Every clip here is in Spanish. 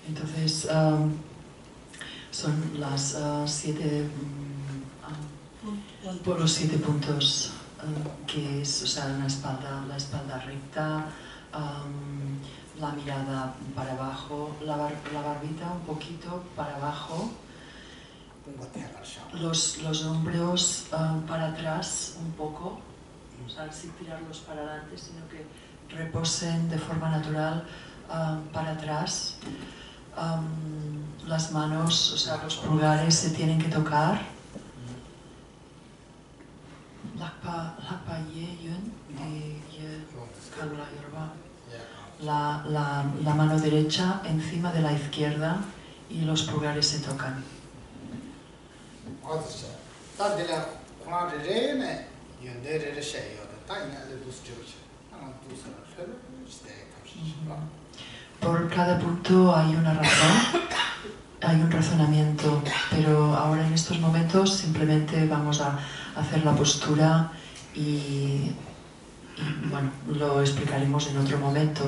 Entonces, son las los 7 puntos que es, o sea, la espalda recta, la mirada para abajo, la barbita un poquito para abajo, los hombros para atrás un poco, o sea, sin tirarlos para adelante, sino que reposen de forma natural para atrás. Las manos, o sea, los pulgares se tienen que tocar. La mano derecha encima de la izquierda y los pulgares se tocan. Por cada punto hay una razón, hay un razonamiento, pero ahora en estos momentos simplemente vamos a hacer la postura y bueno, lo explicaremos en otro momento.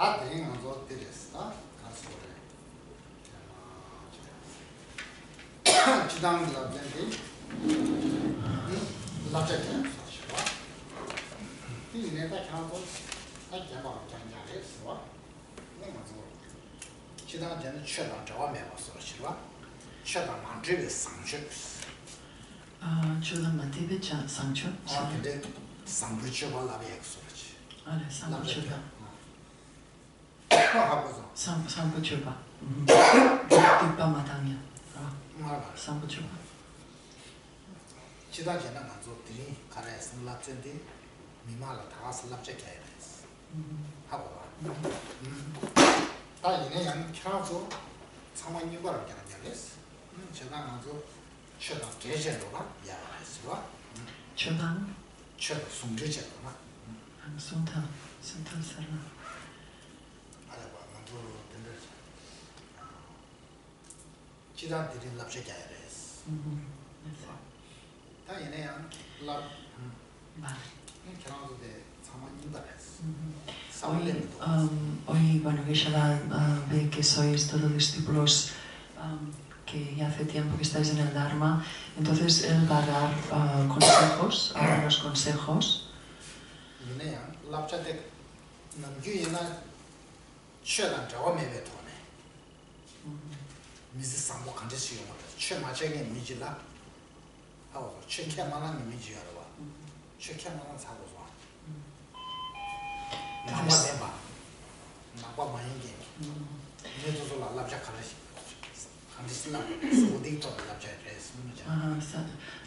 다 드린 것도 드렸어. 가서 지당 라벤디 라벤디 이 내가 가서 딱 잡아 장장했어. 내가 저 지당 전에 최단 저와 매봤어. 싫어? 최단 만지게 상식. Ciudad Mantibecha, Sancho. 근데 상부처가 라비엑스. Ale, Sambuchuba. 하고서 Sambuchuba. Tipa Matanya. 말봐. Sambuchuba. 지다전에 가서 들이 가라에서 랍전디 미마라 다 슬랍제 해야 돼. 하고 봐. 다 이내 양 켜서 상황 이거를 그냥 열렸어. 제가 가서 최다 계절로가 야했어. Chuban. 최다 송제제로가 Sunta. Sunta Serra. 알아봐. 먼저 된다. 지다 들이 랍제 해야 돼. 다 이내 양 랍. Vale. 켜서 돼 상황 이거랬어. Hoy, bueno, Geshe-la ve que sois todos discípulos que ya hace tiempo que estáis en el Dharma, entonces él va a dar consejos, algunos consejos.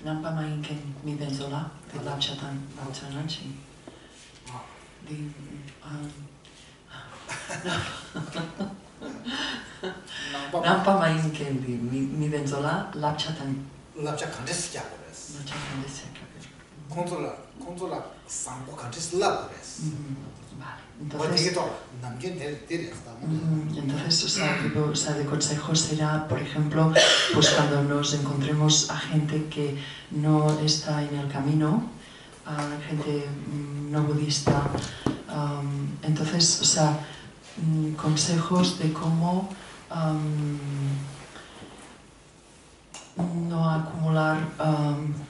Nampa mainken mi benzola, de lapchatan lapchananchi. Nampa mainken mi benzola, lapchatan. lapchatan desyables. Lapchatan desyables. Controla sambo cantis labores. Entonces, o sea, de consejo será, por ejemplo, pues cuando nos encontremos a gente que no está en el camino, a gente no budista, entonces, o sea, consejos de cómo no acumular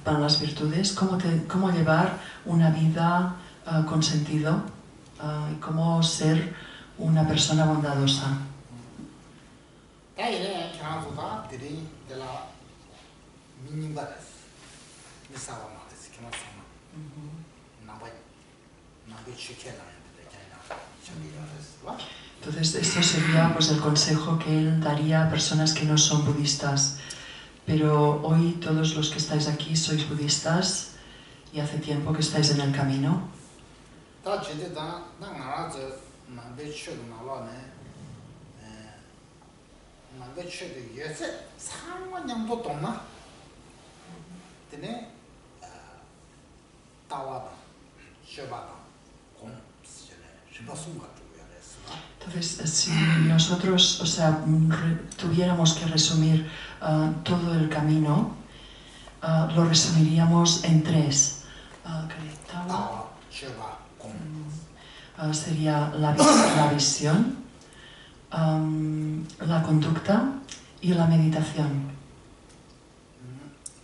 para las virtudes, cómo llevar una vida con sentido. Y cómo ser una persona bondadosa. Entonces, esto sería pues, el consejo que él daría a personas que no son budistas. Pero hoy todos los que estáis aquí sois budistas y hace tiempo que estáis en el camino. 다 제대다 나가서 남배치도 나와네 남배치도 예세 상관량도 동나 되네 따와다 셔바다 공 셔바송가 Entonces, si nosotros, o sea, tuviéramos que resumir todo el camino, lo resumiríamos en tres. Tawa, Sheba, sería la visión, la conducta y la meditación.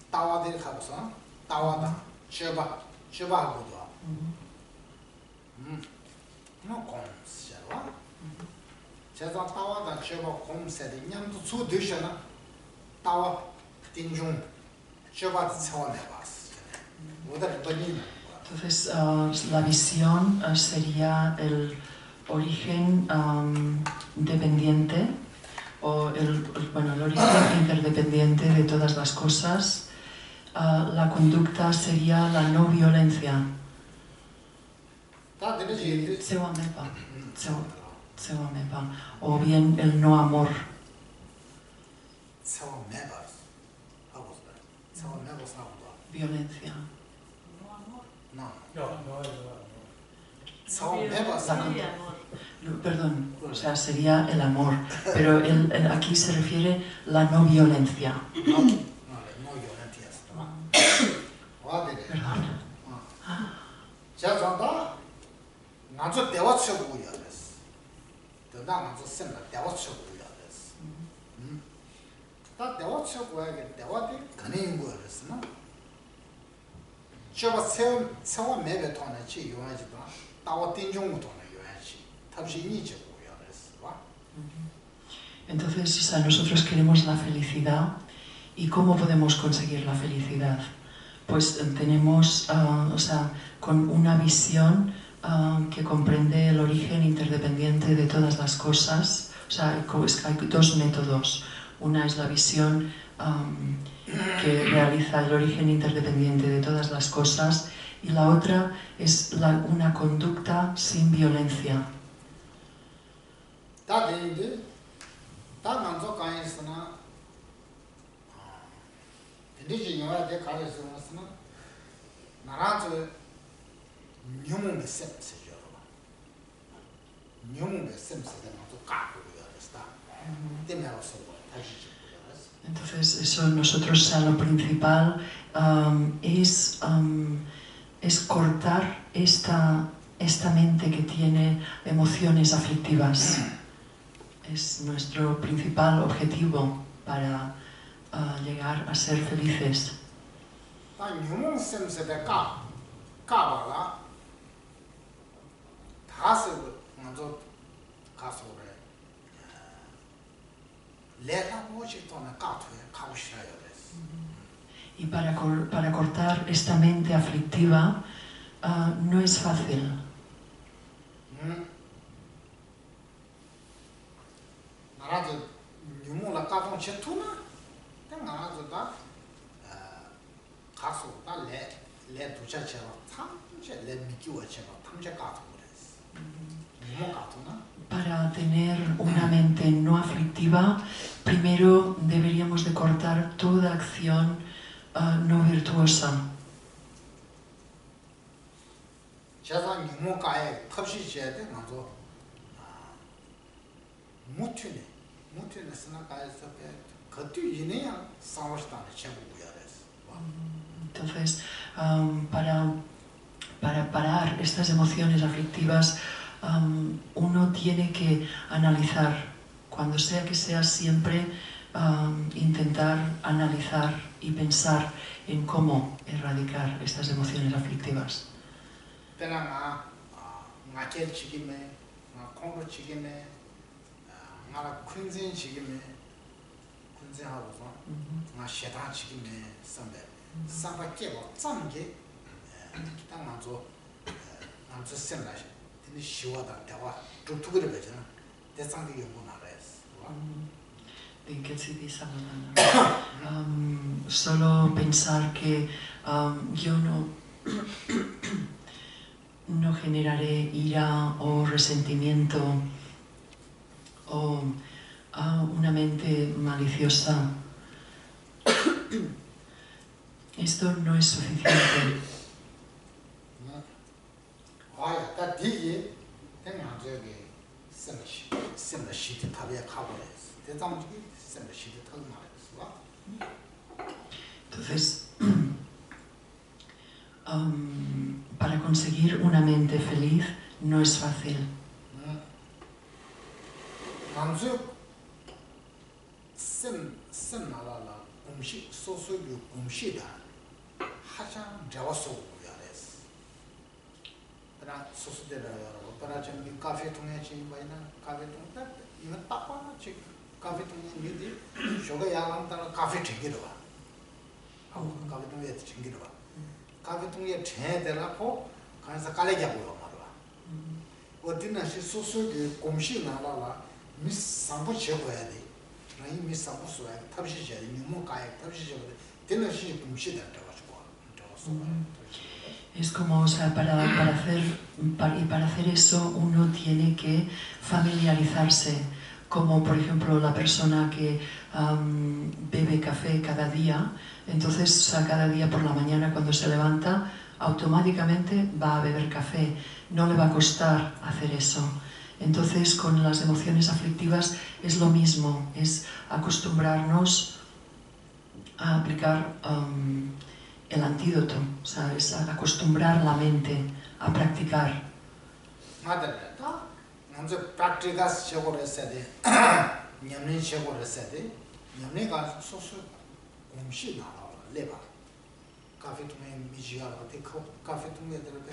Tawa del Habsa, Tawada, Sheba, Sheba Buddha. No con Sheba. Sheba Tawada, Sheba Kom said, Yam to two dishana, Tawa, Tinjung, Sheba Tsawanevas. What a banana. Entonces, la visión sería el origen dependiente o el origen interdependiente de todas las cosas. La conducta sería la no violencia. O bien el no amor. Violencia. Perdón, o sea, sería el amor, pero aquí se refiere la no violencia. 대단한 저 셈다 대화처고야 됐어. 다 대화처고야 대화데 가능한 거였으나 저거 세워 매배 돈에 치 요하지도 다와 띵종도 돈에 요하지 탑시 니지고야 됐어. 봐. Entonces, o sea, nosotros queremos la felicidad. ¿Y cómo podemos conseguir la felicidad? Pues tenemos, o sea, con una visión que comprende el origen interdependiente de todas las cosas. O sea, hay dos métodos. Una es la visión que realiza el origen interdependiente de todas las cosas, y la otra es una conducta sin violencia. Entonces, eso nosotros, o sea, lo principal es cortar esta mente que tiene emociones aflictivas. Es nuestro principal objetivo para llegar a ser felices. Y para cortar esta mente aflictiva no es fácil. Para tener una mente no aflictiva, primero deberíamos de cortar toda acción no virtuosa. Entonces, para parar estas emociones aflictivas, uno tiene que analizar, cuando sea que sea, siempre intentar analizar y pensar en cómo erradicar estas emociones aflictivas. Solo pensar que yo no generaré ira o resentimiento o una mente maliciosa. Esto no es suficiente. Entonces, para conseguir una mente feliz no es fácil. Es como, o sea, para hacer eso uno tiene que familiarizarse, como por ejemplo la persona que bebe café cada día. Entonces, o sea, cada día por la mañana cuando se levanta, automáticamente va a beber café. No le va a costar hacer eso. Entonces, con las emociones aflictivas es lo mismo, es acostumbrarnos a aplicar el antídoto, o sea, es acostumbrar la mente a practicar. 먼저 practice 시작을 했어야 돼. 냠내 시작을 했어야 돼. 냠내가 소소 공시 나와 레바. 카페 통에 미지가 어때 카페 통에 들어가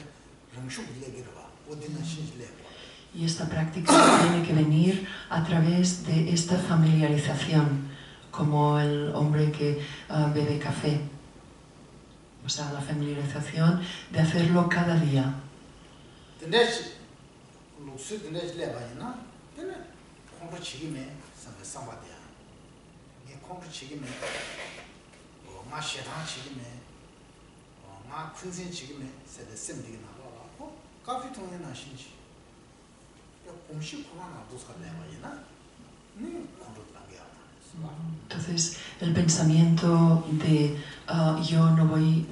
랑슈 얘기를 봐. 어디는 신실해. Y esta práctica tiene que venir a través de esta familiarización, como el hombre que bebe café. O sea, la familiarización de hacerlo cada día. Entonces, el pensamiento de yo no voy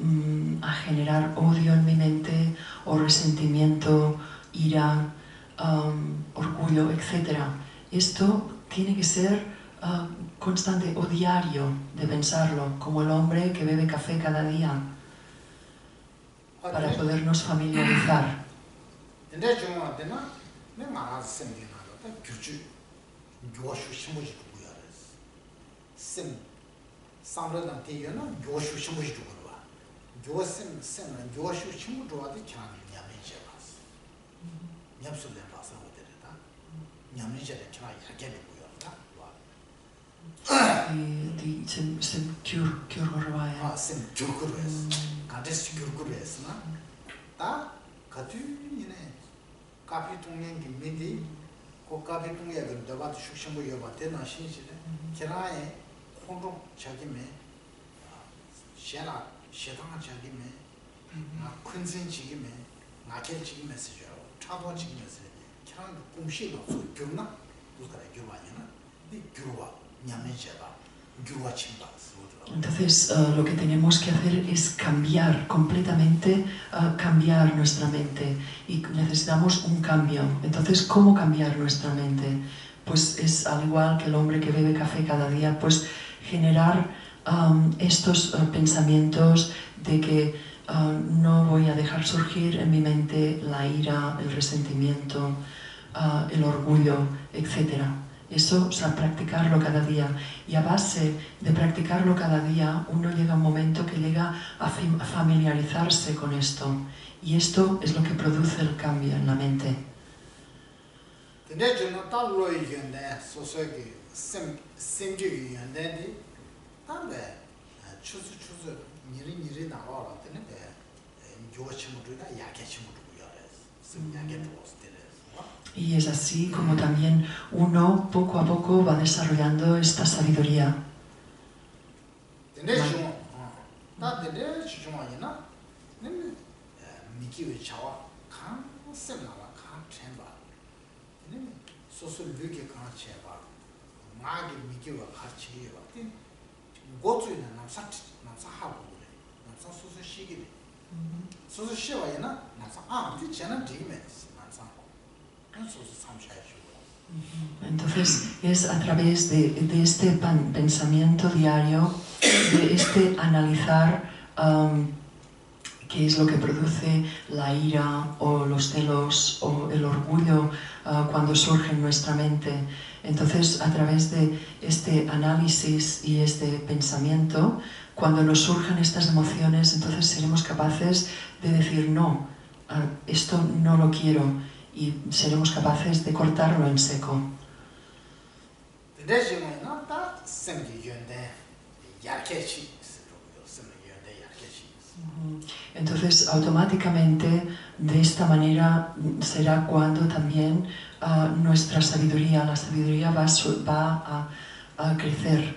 a generar odio en mi mente o resentimiento, ira, orgullo, etc. Esto tiene que ser constante o diario de pensarlo, como el hombre que bebe café cada día, para podernos familiarizar. Entonces, lo que tenemos que hacer es cambiar completamente, cambiar nuestra mente, y necesitamos un cambio. Entonces, ¿cómo cambiar nuestra mente? Pues es al igual que el hombre que bebe café cada día, pues generar estos pensamientos de que no voy a dejar surgir en mi mente la ira, el resentimiento, el orgullo, etc. Eso, o sea, practicarlo cada día. Y a base de practicarlo cada día, uno llega a un momento que llega a familiarizarse con esto. Y esto es lo que produce el cambio en la mente. Y es así como también uno poco a poco va desarrollando esta sabiduría. Entonces es a través de este pensamiento diario, de este analizar qué es lo que produce la ira o los celos o el orgullo cuando surge en nuestra mente. Entonces, a través de este análisis y este pensamiento, cuando nos surjan estas emociones, entonces seremos capaces de decir no, esto no lo quiero, y seremos capaces de cortarlo en seco. Entonces, automáticamente, de esta manera, será cuando también nuestra sabiduría, la sabiduría va a crecer.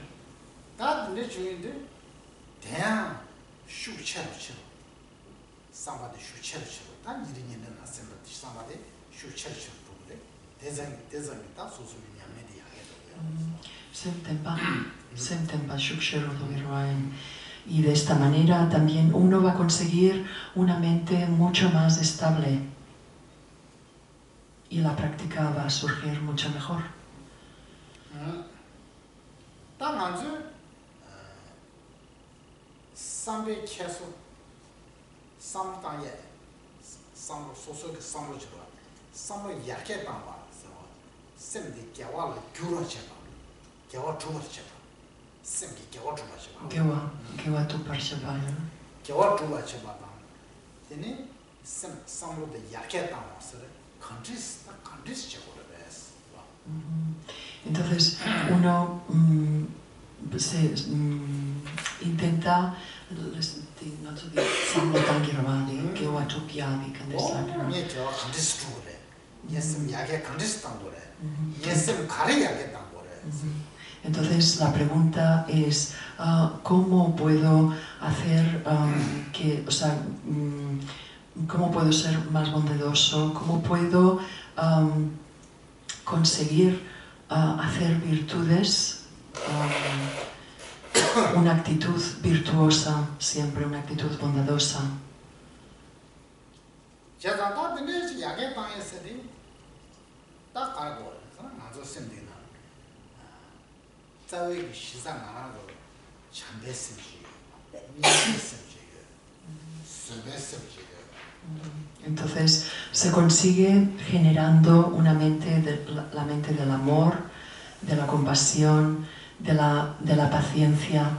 Y de esta manera también uno va a conseguir una mente mucho más estable y la práctica va a surgir mucho mejor. 셈디 겨와를 규로체바 겨와 주버체바 셈디 겨와 주버체바 Gewa tu parshapaya. 겨와 주버체바 되니 셈 상로의 약해 담았어 컨디스 제거를 Entonces uno se intenta no to di samlo tangirvani gewa tu kyavi kandesakra. 네 겨와 컨디스 주거래 예스 약해 컨디스 담거래 예스 가래 약해 담거래. Entonces la pregunta es ¿cómo puedo hacer cómo puedo ser más bondadoso? ¿Cómo puedo conseguir hacer virtudes, una actitud virtuosa, siempre una actitud bondadosa? Entonces se consigue generando una mente, la mente del amor, de la compasión, de la paciencia.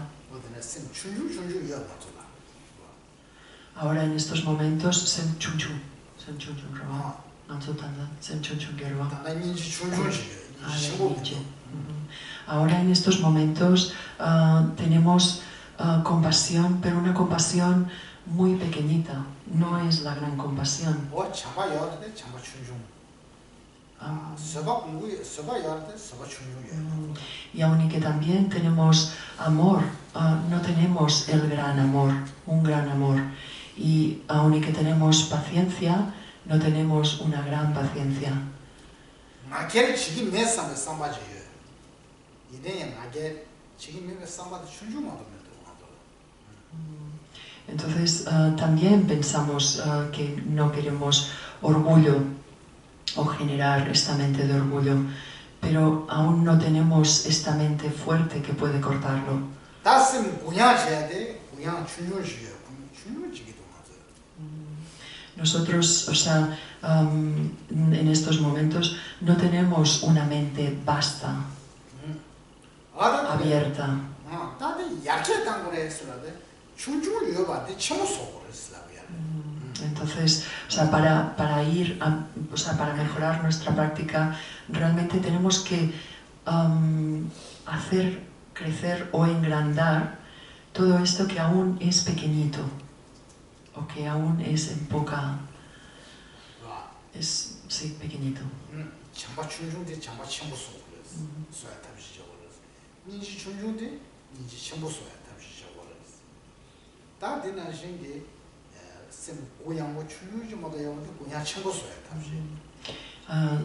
Ahora en estos momentos ahora en estos momentos tenemos compasión, pero una compasión muy pequeñita, no es la gran compasión. Y aun que también tenemos amor, no tenemos el gran amor, un gran amor. Y aun que tenemos paciencia, no tenemos una gran paciencia. Entonces también pensamos que no queremos orgullo o generar esta mente de orgullo, pero aún no tenemos esta mente fuerte que puede cortarlo. Nosotros, en estos momentos no tenemos una mente vasta, abierta. Entonces, para mejorar nuestra práctica, realmente tenemos que hacer crecer o engrandar todo esto que aún es pequeñito, o que aún es en poca, sí, pequeñito.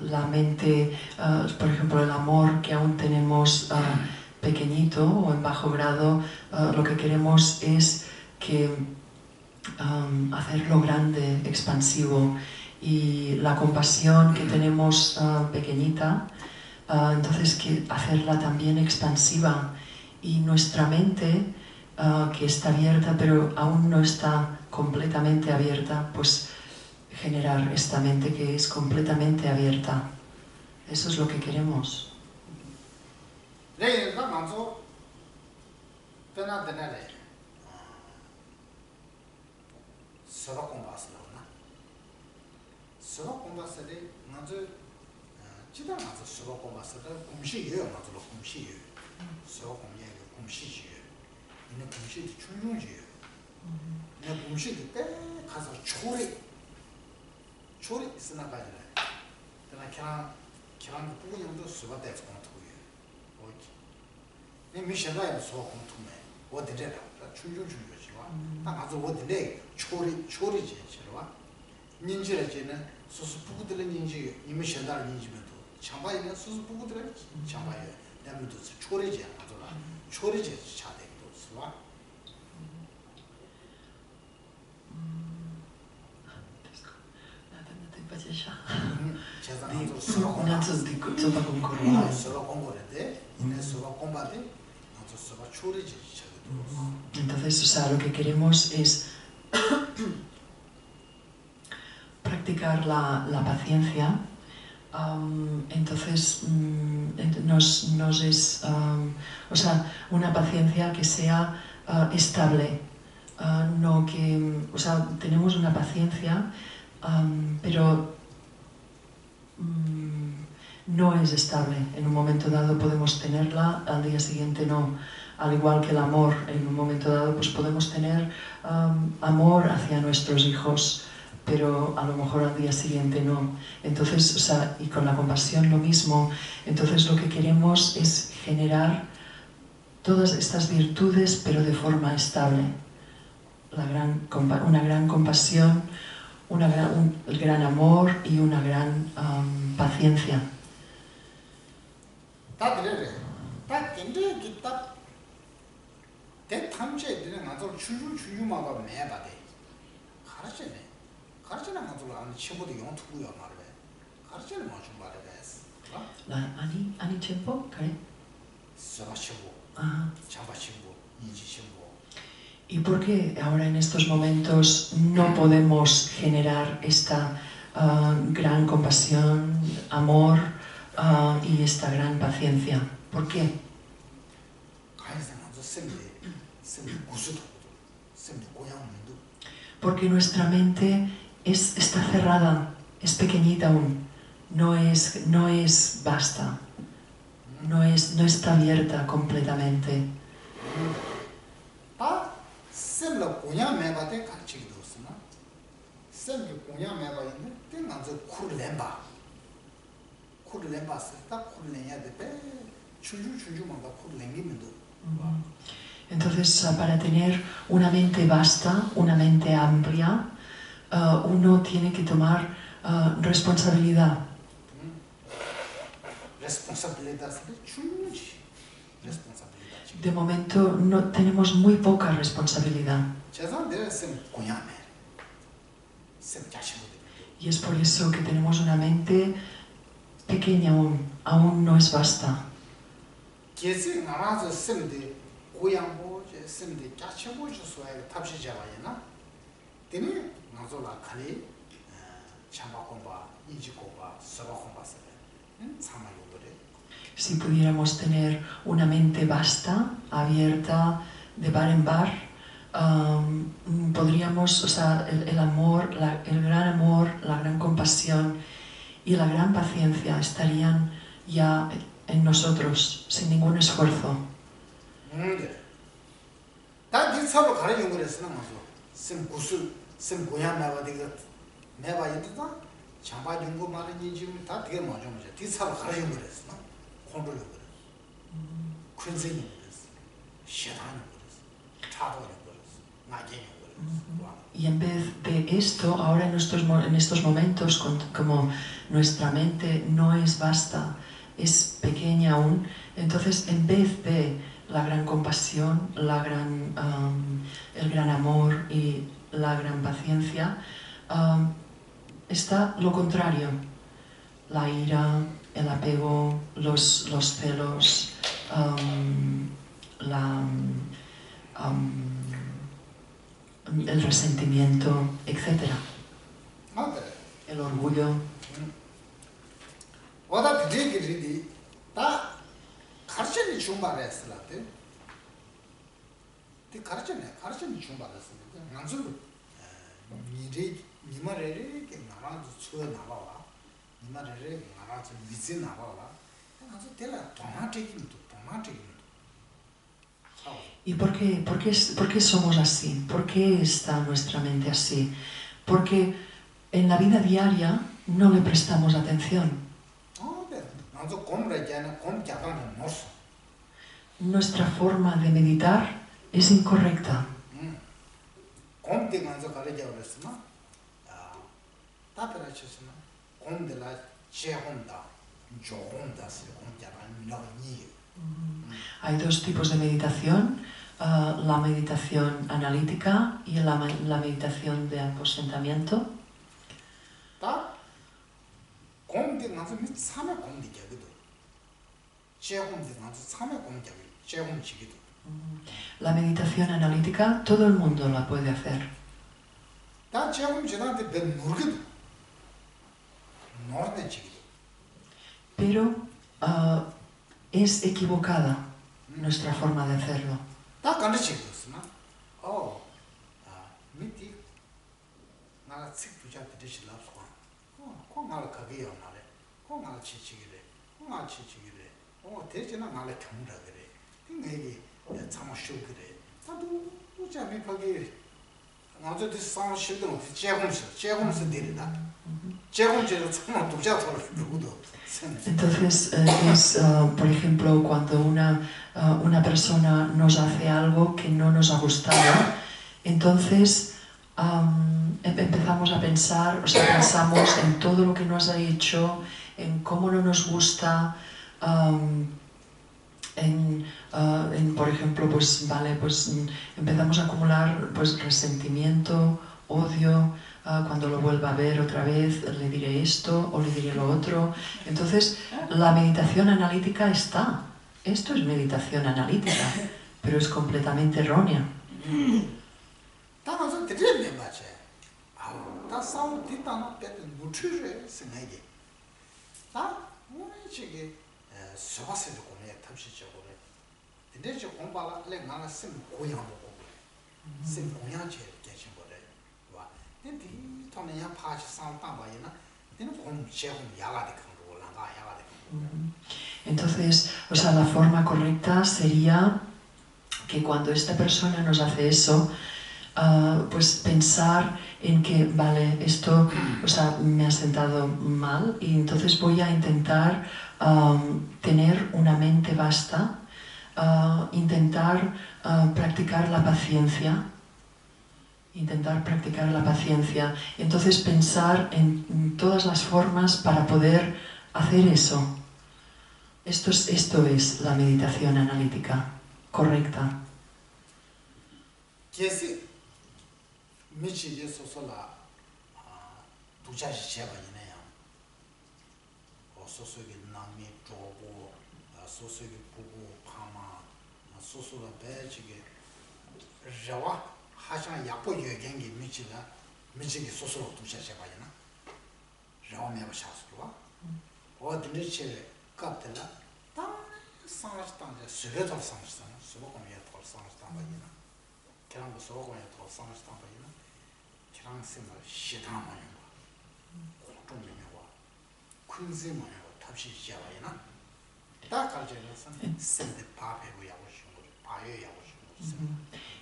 La mente, por ejemplo, el amor que aún tenemos pequeñito o en bajo grado, lo que queremos es hacerlo grande, expansivo, y la compasión que tenemos pequeñita, entonces hacerla también expansiva, y nuestra mente que está abierta pero aún no está completamente abierta, pues generar esta mente que es completamente abierta. Eso es lo que queremos. Entonces, lo que queremos es practicar la paciencia Entonces nos es, o sea, una paciencia que sea estable, no que, o sea, tenemos una paciencia, pero no es estable. En un momento dado podemos tenerla, al día siguiente no. Al igual que el amor, en un momento dado pues podemos tener amor hacia nuestros hijos, pero a lo mejor al día siguiente no. Entonces, o sea, y con la compasión lo mismo. Entonces lo que queremos es generar todas estas virtudes, pero de forma estable. Una gran compasión, el gran amor y una gran paciencia. 아니 쳔포? 그래? ¿Y por qué ahora en estos momentos no podemos generar esta gran compasión, amor y esta gran paciencia? ¿Por qué? Porque nuestra mente está cerrada, es pequeñita aún, no es vasta, no está abierta completamente. Entonces, para tener una mente vasta, una mente amplia, uno tiene que tomar responsabilidad. De momento no tenemos muy poca responsabilidad. Y es por eso que tenemos una mente pequeña aún no es vasta. Si pudiéramos tener una mente vasta, abierta, de bar en bar, podríamos, o sea, el amor, el gran amor, la gran compasión y la gran paciencia estarían ya en nosotros, sin ningún esfuerzo. Y en vez de esto, ahora en estos momentos, como nuestra mente no es vasta, es pequeña aún, entonces en vez de la gran compasión, el gran amor y la gran paciencia, está lo contrario, la ira, el apego, los celos, el resentimiento, etc. El orgullo. ¿Y por qué somos así? ¿Por qué está nuestra mente así? Porque en la vida diaria no le prestamos atención. Nuestra forma de meditar es incorrecta. Hay dos tipos de meditación, la meditación analítica y la meditación de aposentamiento. La meditación analítica todo el mundo la puede hacer. pero es equivocada nuestra forma de hacerlo. Entonces, por ejemplo, cuando una persona nos hace algo que no nos ha gustado, entonces empezamos a pensar, o sea, pensamos en todo lo que nos ha hecho, en cómo no nos gusta, por ejemplo, pues vale, pues empezamos a acumular pues resentimiento, odio. Cuando lo vuelva a ver otra vez le diré esto o le diré lo otro. Entonces la meditación analítica está. Esto es meditación analítica, pero es completamente errónea. Entonces, o sea, la forma correcta sería que cuando esta persona nos hace eso, pues pensar en que, vale, esto, o sea, me ha sentado mal y entonces voy a intentar tener una mente vasta, intentar practicar la paciencia. Entonces pensar en todas las formas para poder hacer eso. Esto es la meditación analítica correcta.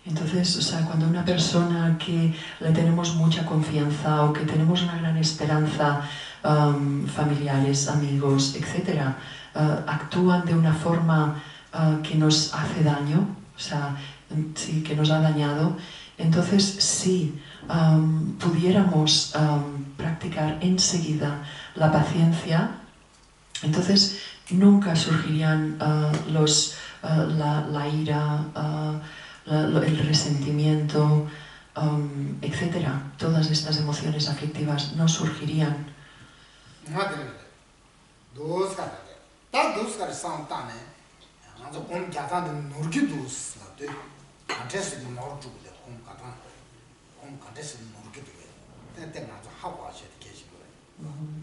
Entonces, o sea, cuando una persona que le tenemos mucha confianza o que tenemos una gran esperanza, familiares, amigos, etc., actúan de una forma que nos hace daño, o sea, sí, que nos ha dañado, entonces si pudiéramos practicar enseguida la paciencia, entonces nunca surgirían la ira, el resentimiento, etc. Todas estas emociones aflictivas no surgirían.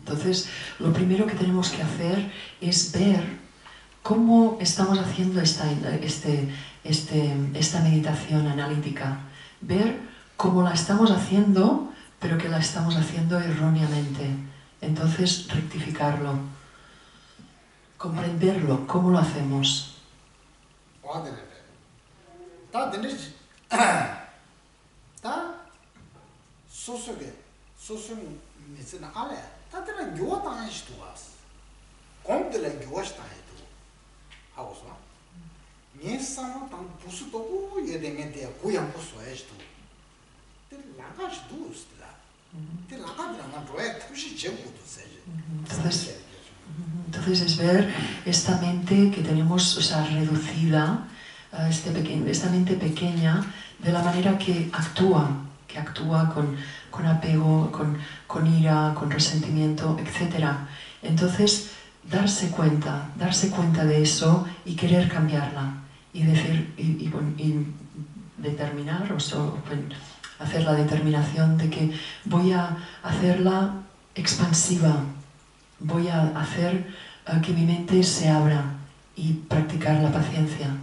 Entonces, lo primero que tenemos que hacer es ver cómo estamos haciendo esta meditación analítica. Ver cómo la estamos haciendo, pero que la estamos haciendo erróneamente. Entonces, rectificarlo. Comprenderlo, cómo lo hacemos. Entonces es ver esta mente que tenemos, o sea, reducida, esta mente pequeña, de la manera que actúa con apego, con ira, con resentimiento, etc. Entonces, darse cuenta de eso y querer cambiarla y decir y determinar, o sea, hacer la determinación de que voy a hacerla expansiva, voy a hacer que mi mente se abra y practicar la paciencia.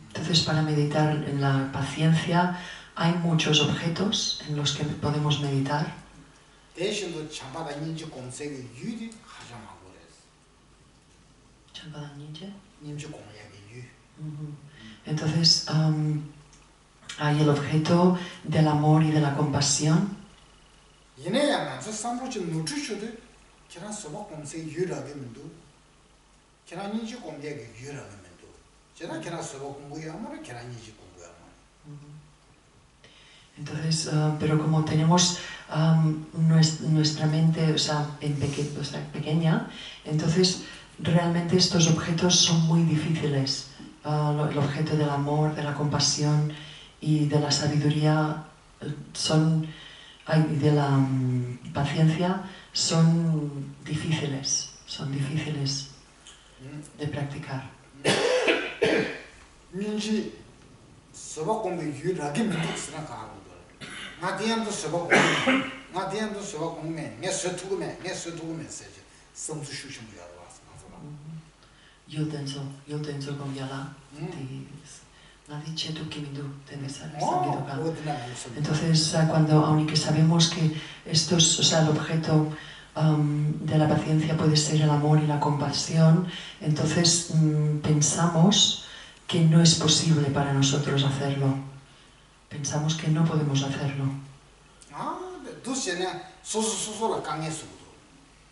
Entonces, para meditar en la paciencia hay muchos objetos en los que podemos meditar. Entonces, hay el objeto del amor y de la compasión. Entonces, pero como tenemos nuestra mente, o sea, pequeña, entonces realmente estos objetos son muy difíciles. El objeto del amor, de la compasión y de la sabiduría y de la paciencia son difíciles de practicar. Yuldenzo Gomyala, entonces, aunque sabemos que el objeto de la paciencia puede ser el amor y la compasión, entonces pensamos que no es posible para nosotros hacerlo. Pensamos que no podemos hacerlo.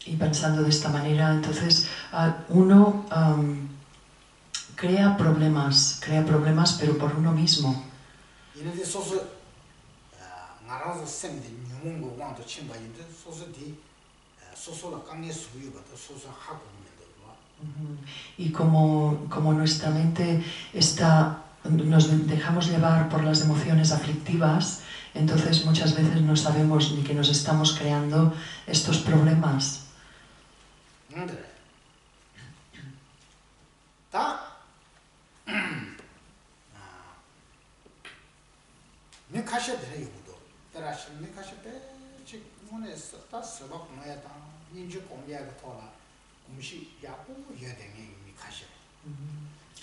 Y pensando de esta manera, entonces uno crea problemas, pero por uno mismo. Y como nuestra mente nos dejamos llevar por las emociones aflictivas, entonces muchas veces no sabemos ni que nos estamos creando estos problemas.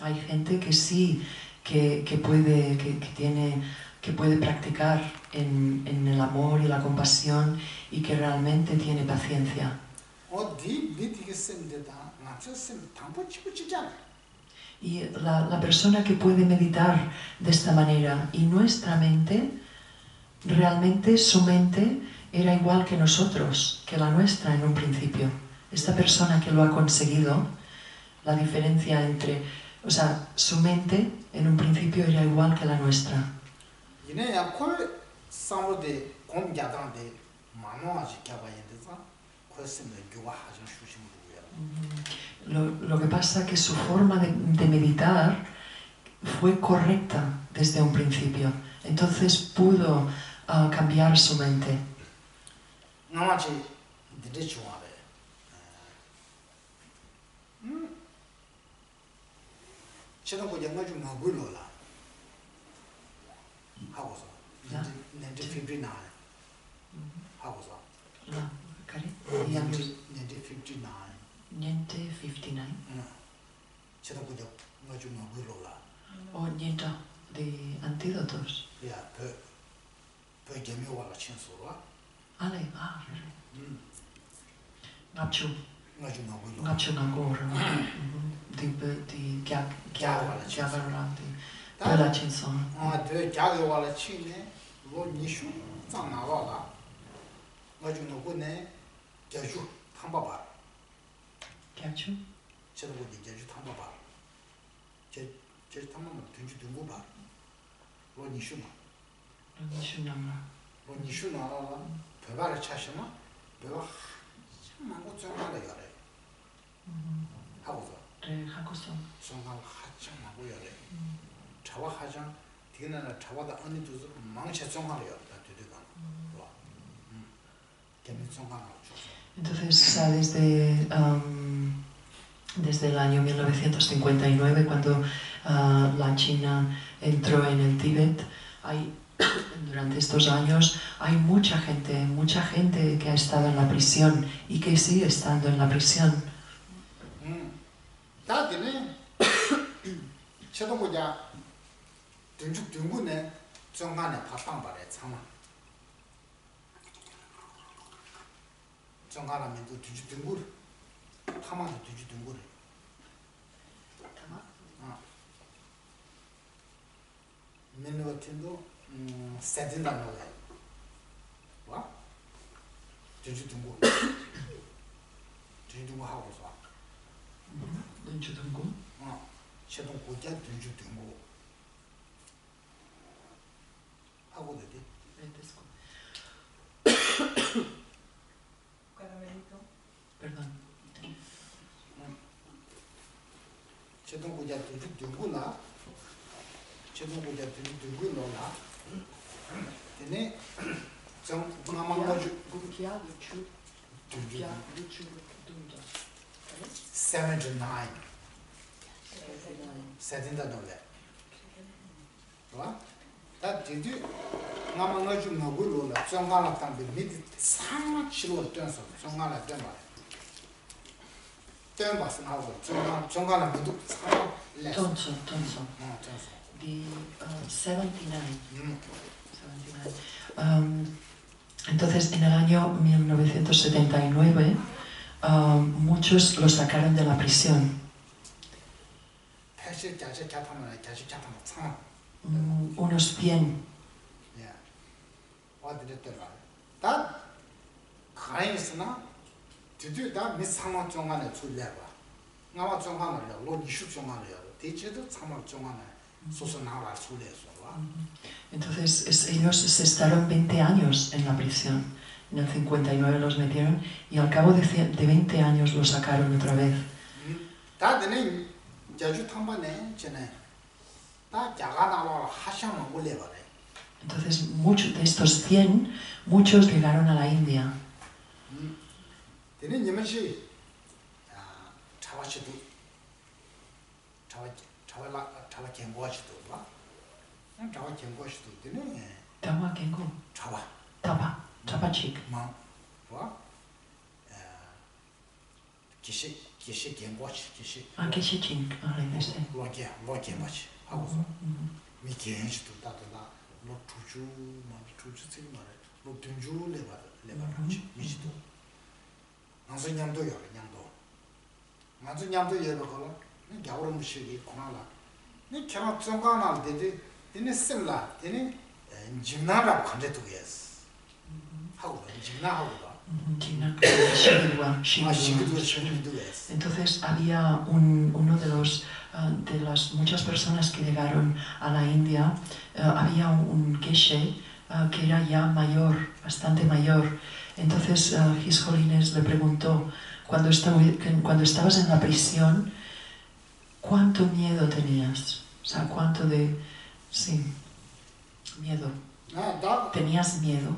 Hay gente que sí, que puede practicar en el amor y la compasión y que realmente tiene paciencia. Y la persona que puede meditar de esta manera, y nuestra mente, realmente su mente era igual que nosotros, que la nuestra en un principio. Esta persona que lo ha conseguido, la diferencia entre, su mente en un principio era igual que la nuestra. Lo que pasa es que su forma de meditar fue correcta desde un principio. Entonces pudo cambiar su mente. Niente 59. O niente de antídotos. Ale, ngapchu ngapor. Di gyagarati. Pela chinson. De gyagawala chine lo nishu zanawala. Ngaju no gune gyaju thambaba. Gyaju? Chedabo di gyaju thambaba. Je thamama tunju dungu ba. Lo nishu na. Lo nishu namra. Lo nishu na pebara chashima. Peba mango tsangala yare. 하고서. 네, 하고서. songal hachang mago yare. Chawa hachang tigana chawada ani tuzu mangche songal yare da tudigan. Kemi songal. Entonces, desde desde el año 1959, cuando la China entró en el Tíbet. Durante estos años hay mucha gente que ha estado en la prisión y que sigue estando en la prisión. Perdón. Tonso. The 79. Entonces, en el año 1979, muchos lo sacaron de la prisión. Unos 100. Entonces ellos se estaron 20 años en la prisión. En el 59 los metieron y al cabo de 20 años los sacaron otra vez. Entonces muchos de estos 100, muchos llegaron a la India. Chapachik. Kishichin, Entonces había uno de las muchas personas que llegaron a la India, había un geshe que era ya mayor, bastante mayor. Entonces His Holiness le preguntó, cuando estabas en la prisión, ¿cuánto miedo tenías? O sea, ¿cuánto de... Sí, miedo. ¿Tenías miedo?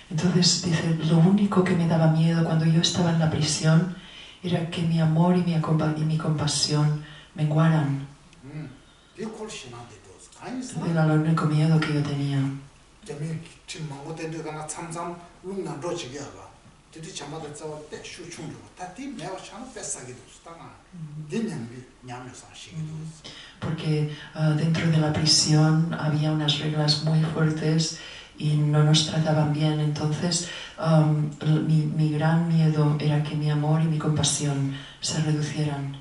Entonces dice, lo único que me daba miedo cuando yo estaba en la prisión era que mi amor y mi compasión menguaran. Era lo único miedo que yo tenía. Porque dentro de la prisión había unas reglas muy fuertes y no nos trataban bien. Entonces mi gran miedo era que mi amor y mi compasión se reducieran.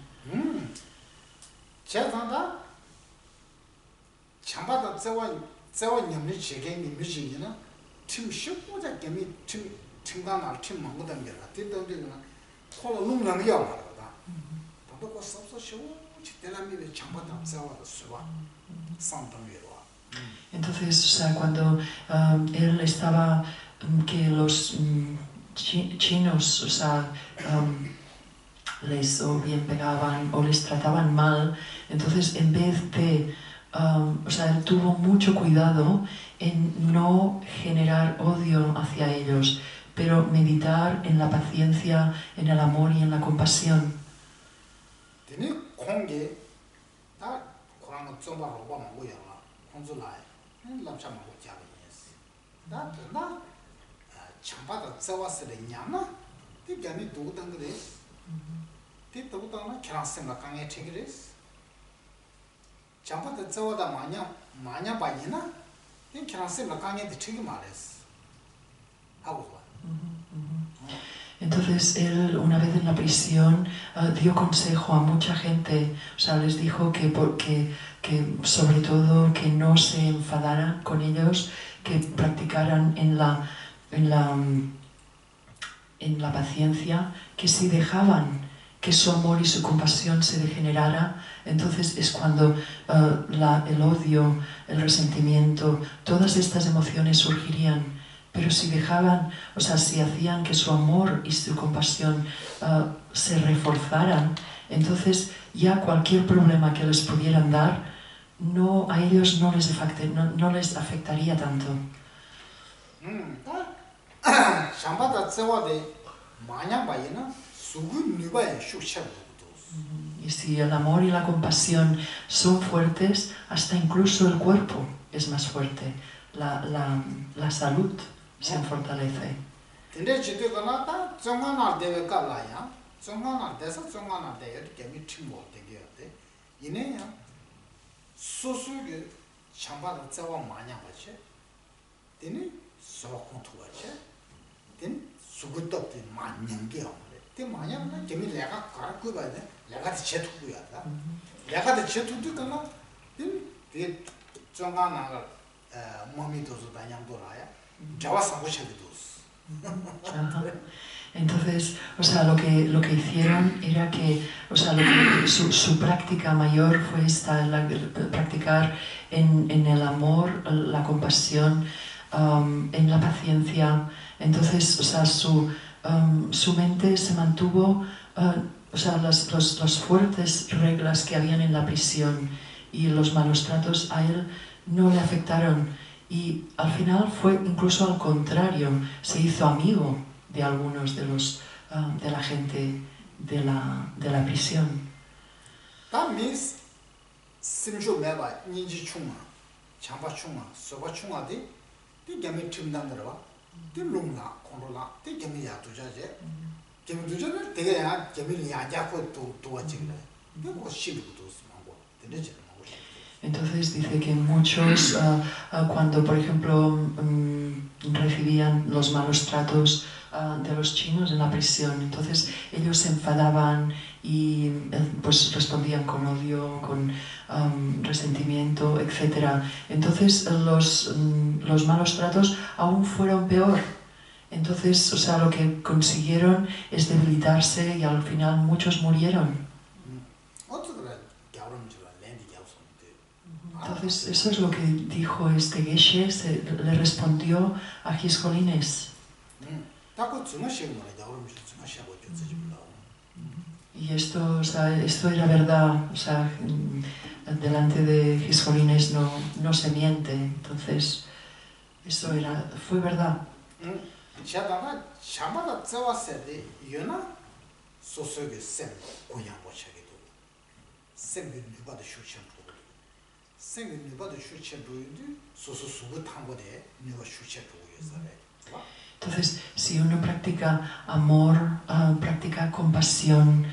Entonces, o sea, cuando él estaba, que los chinos, o sea, les o bien pegaban o les trataban mal, entonces en vez de, o sea, él tuvo mucho cuidado en no generar odio hacia ellos, pero meditar en la paciencia, en el amor y en la compasión. Entonces él, una vez en la prisión, dio consejo a mucha gente, o sea, les dijo que sobre todo que no se enfadaran con ellos, que practicaran en la paciencia, que si dejaban que su amor y su compasión se degenerara, entonces es cuando el odio, el resentimiento, todas estas emociones surgirían. Pero si dejaban, o sea, si hacían que su amor y su compasión se reforzaran, entonces ya cualquier problema que les pudieran dar, a ellos no les afectaría tanto. Y si el amor y la compasión son fuertes, hasta incluso el cuerpo es más fuerte, la salud se fortalece. Entonces, o sea, lo que hicieron era que, o sea, su práctica mayor fue practicar en el amor, la compasión, en la paciencia. Entonces, o sea, su mente se mantuvo, o sea, las fuertes reglas que habían en la prisión y los malos tratos a él no le afectaron. Y al final fue incluso al contrario, se hizo amigo de algunos de la gente de la prisión. Entonces dice que muchos, cuando por ejemplo recibían los malos tratos de los chinos en la prisión, entonces ellos se enfadaban y pues respondían con odio, con resentimiento, etc. Entonces los malos tratos aún fueron peor. Entonces, o sea, lo que consiguieron es debilitarse y al final muchos murieron. Entonces, eso es lo que dijo este Geshe, le respondió a Giscolines. Y esto, o sea, esto era verdad, o sea, delante de Giscolines no se miente, entonces, eso fue verdad. Entonces, si uno practica amor, practica compasión,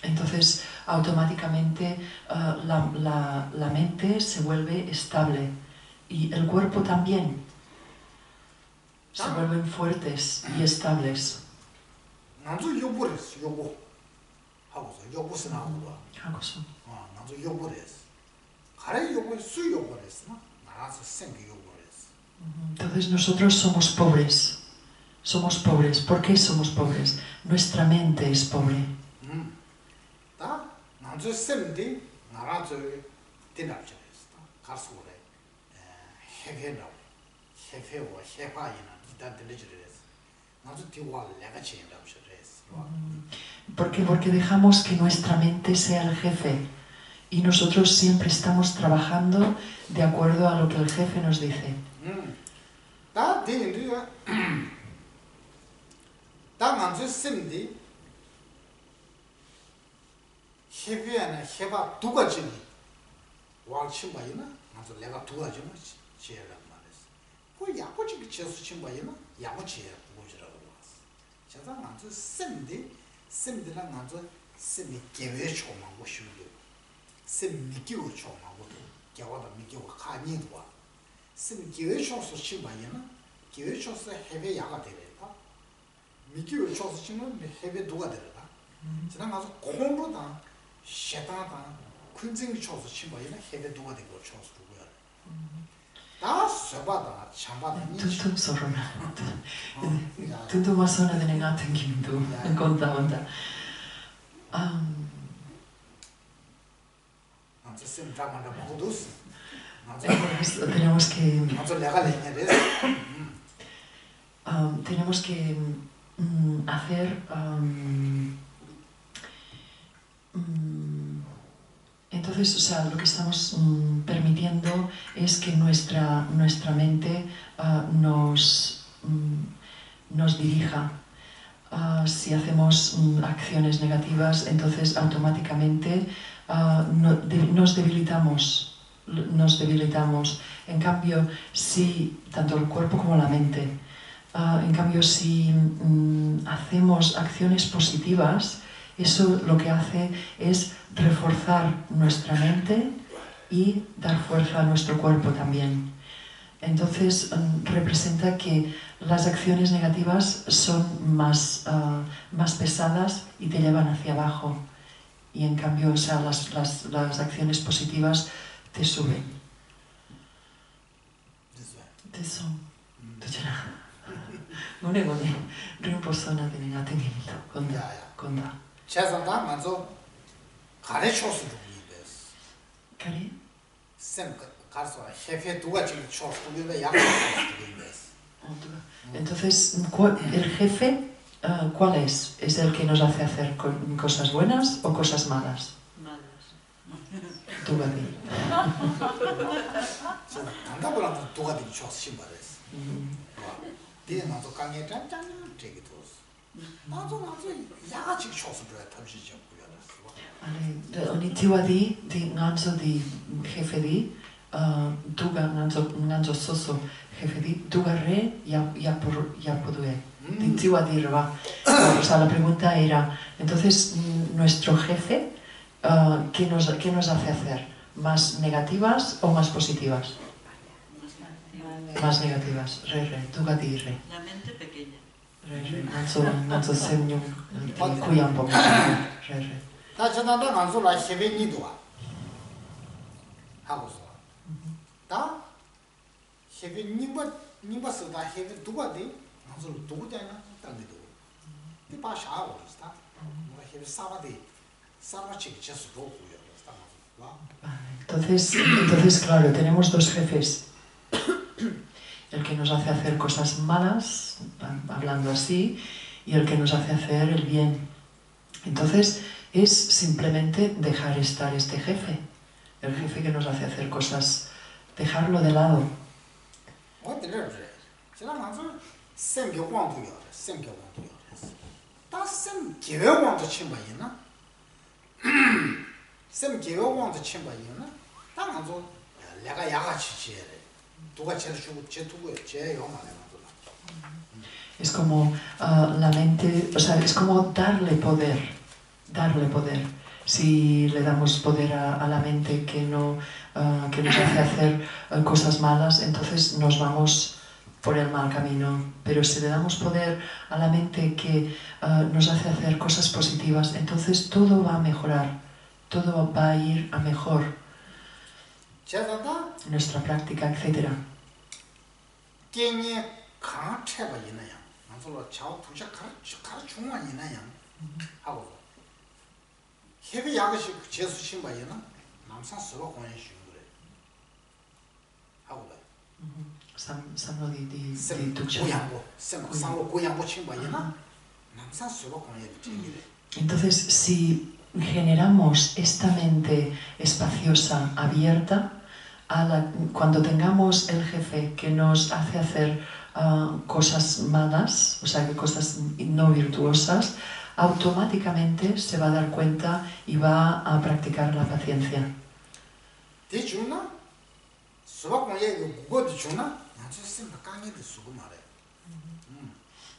entonces automáticamente la mente se vuelve estable y el cuerpo también. Se vuelven fuertes y estables. Entonces nosotros somos pobres. Somos pobres. ¿Por qué somos pobres? Nuestra mente es pobre. 가수래 해회라고 해회와 해화이나 기타 들리지래서 나도 뒤와 내가 지인다고 그랬어. ¿Por qué? Porque dejamos que nuestra mente sea el jefe y nosotros siempre estamos trabajando de acuerdo a lo que el jefe nos dice. 다 되는데요. 다 먼저 심디 해외나 해봐 두 가지니 왕친 바이나 먼저 내가 두 가지는 지혜란 말이었어. 그 야고지 지어서 친 바이나 야고지 보지라고 왔어. 제가 먼저 심디랑 먼저 심이 계획 초망고 쉬고 심 미기고 초망고 겨와다 미기고 가니도 와. 심 계획 초서 친 바이나 계획 초서 해외 야가 되래다. 미기고 초서 치면 해외 누가 되래다. 지난 가서 공부다 셰다다 군생이 초서 친 바이나 해외 누가 되고 초서 누구야. 다 서바다 참바다 Tutto sorona. Tutto ma sono delle nate in Hindu, in conta onda. Tenemos que hacer entonces, o sea, lo que estamos permitiendo es que nuestra mente nos dirija. Si hacemos acciones negativas, entonces automáticamente nos debilitamos. En cambio, si tanto el cuerpo como la mente, en cambio, si hacemos acciones positivas, eso lo que hace es reforzar nuestra mente y dar fuerza a nuestro cuerpo también. Entonces representa que las acciones negativas son más pesadas y te llevan hacia abajo. Y en cambio, o sea, las acciones positivas te suben. Eso. Gune, rinposona de negativito. Conda. 제산다 먼저 가르쳐서 주기です. ¿Cari? 쌤 가서 jefe 두가 지금 초스도인데 약속했습니다. Entonces, el jefe, ¿cuál es? ¿Es el que nos hace hacer cosas buenas o cosas malas? Malas. Tú, Gaby. 단답을 두가 되게 좋으신 말이었어. 뒤에 나도 강에 짠짠 되게 뒀어. 나도 야가지 초스도에 탑시죠. Oni tiwa di nganzo di jefe di tuga nganzo soso jefe di tuga re ya podue di tiwa di reba. O sea, la pregunta era, entonces nuestro jefe ¿qué nos hace hacer? ¿Más negativas o más positivas? Más negativas. Tuga di re. La mente pequeña. nganzo semnyum di kuyambo re. 다 전화도 안 소라 해외니도 하고서 다 해외니버스 다 해외 누가 돼? 안 소라 누구잖아 땅에도 이 바샤고 있다 뭐 해외 사바데 사바치 just go Entonces, claro, tenemos dos jefes. El que nos hace hacer cosas malas, hablando así, y el que nos hace hacer el bien. Entonces, es simplemente dejar estar este jefe, el jefe que nos hace hacer cosas, dejarlo de lado. Es como la mente, o sea, es como darle poder. Si le damos poder a la mente que nos hace hacer cosas malas, entonces nos vamos por el mal camino. Pero si le damos poder a la mente que nos hace hacer cosas positivas, entonces todo va a mejorar, todo va a ir a mejor. Nuestra práctica, etc. 해외 야가시 제수 신바이나 남산 서로 권해 주는 거래. 하고다. Samlo di 쌤 dukkha. 고양고 쌤 상로 고양고 친구이나 남산 수로 공예도 챙기래. Entonces, si generamos esta mente espaciosa, abierta, cuando tengamos el jefe que nos hace hacer cosas malas, o sea, cosas no virtuosas, automáticamente se va a dar cuenta y va a practicar la paciencia. De chuna, suba 공예도 그거 de chuna, 나저 쌤 강의도 수고 말해.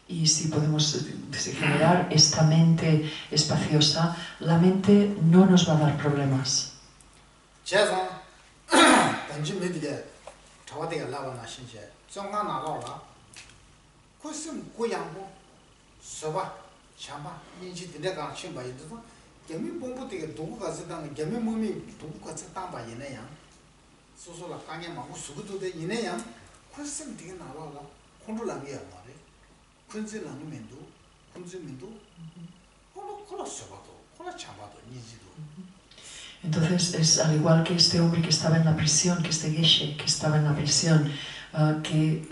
Y si podemos generar esta mente espaciosa, la mente no nos va a dar problemas. 제가 단지 메디게 저와대가 라바나 신체 정가 나가라 그슨 고양고 서바 샤바 인지 데가 신바 이도 개미 bombo되게 도구가 쓰다는 개미 몸이 도구가 쓰다바 이네야 소소라 강에 막 수고도 돼 이네야 그슨 되게 나와라 콘돌라미야 말해 군세라면도 군세면도 콜라 서바도 콜라 차바도 니지도. Entonces es al igual que este hombre que estaba en la prisión, que este geshe que estaba en la prisión, que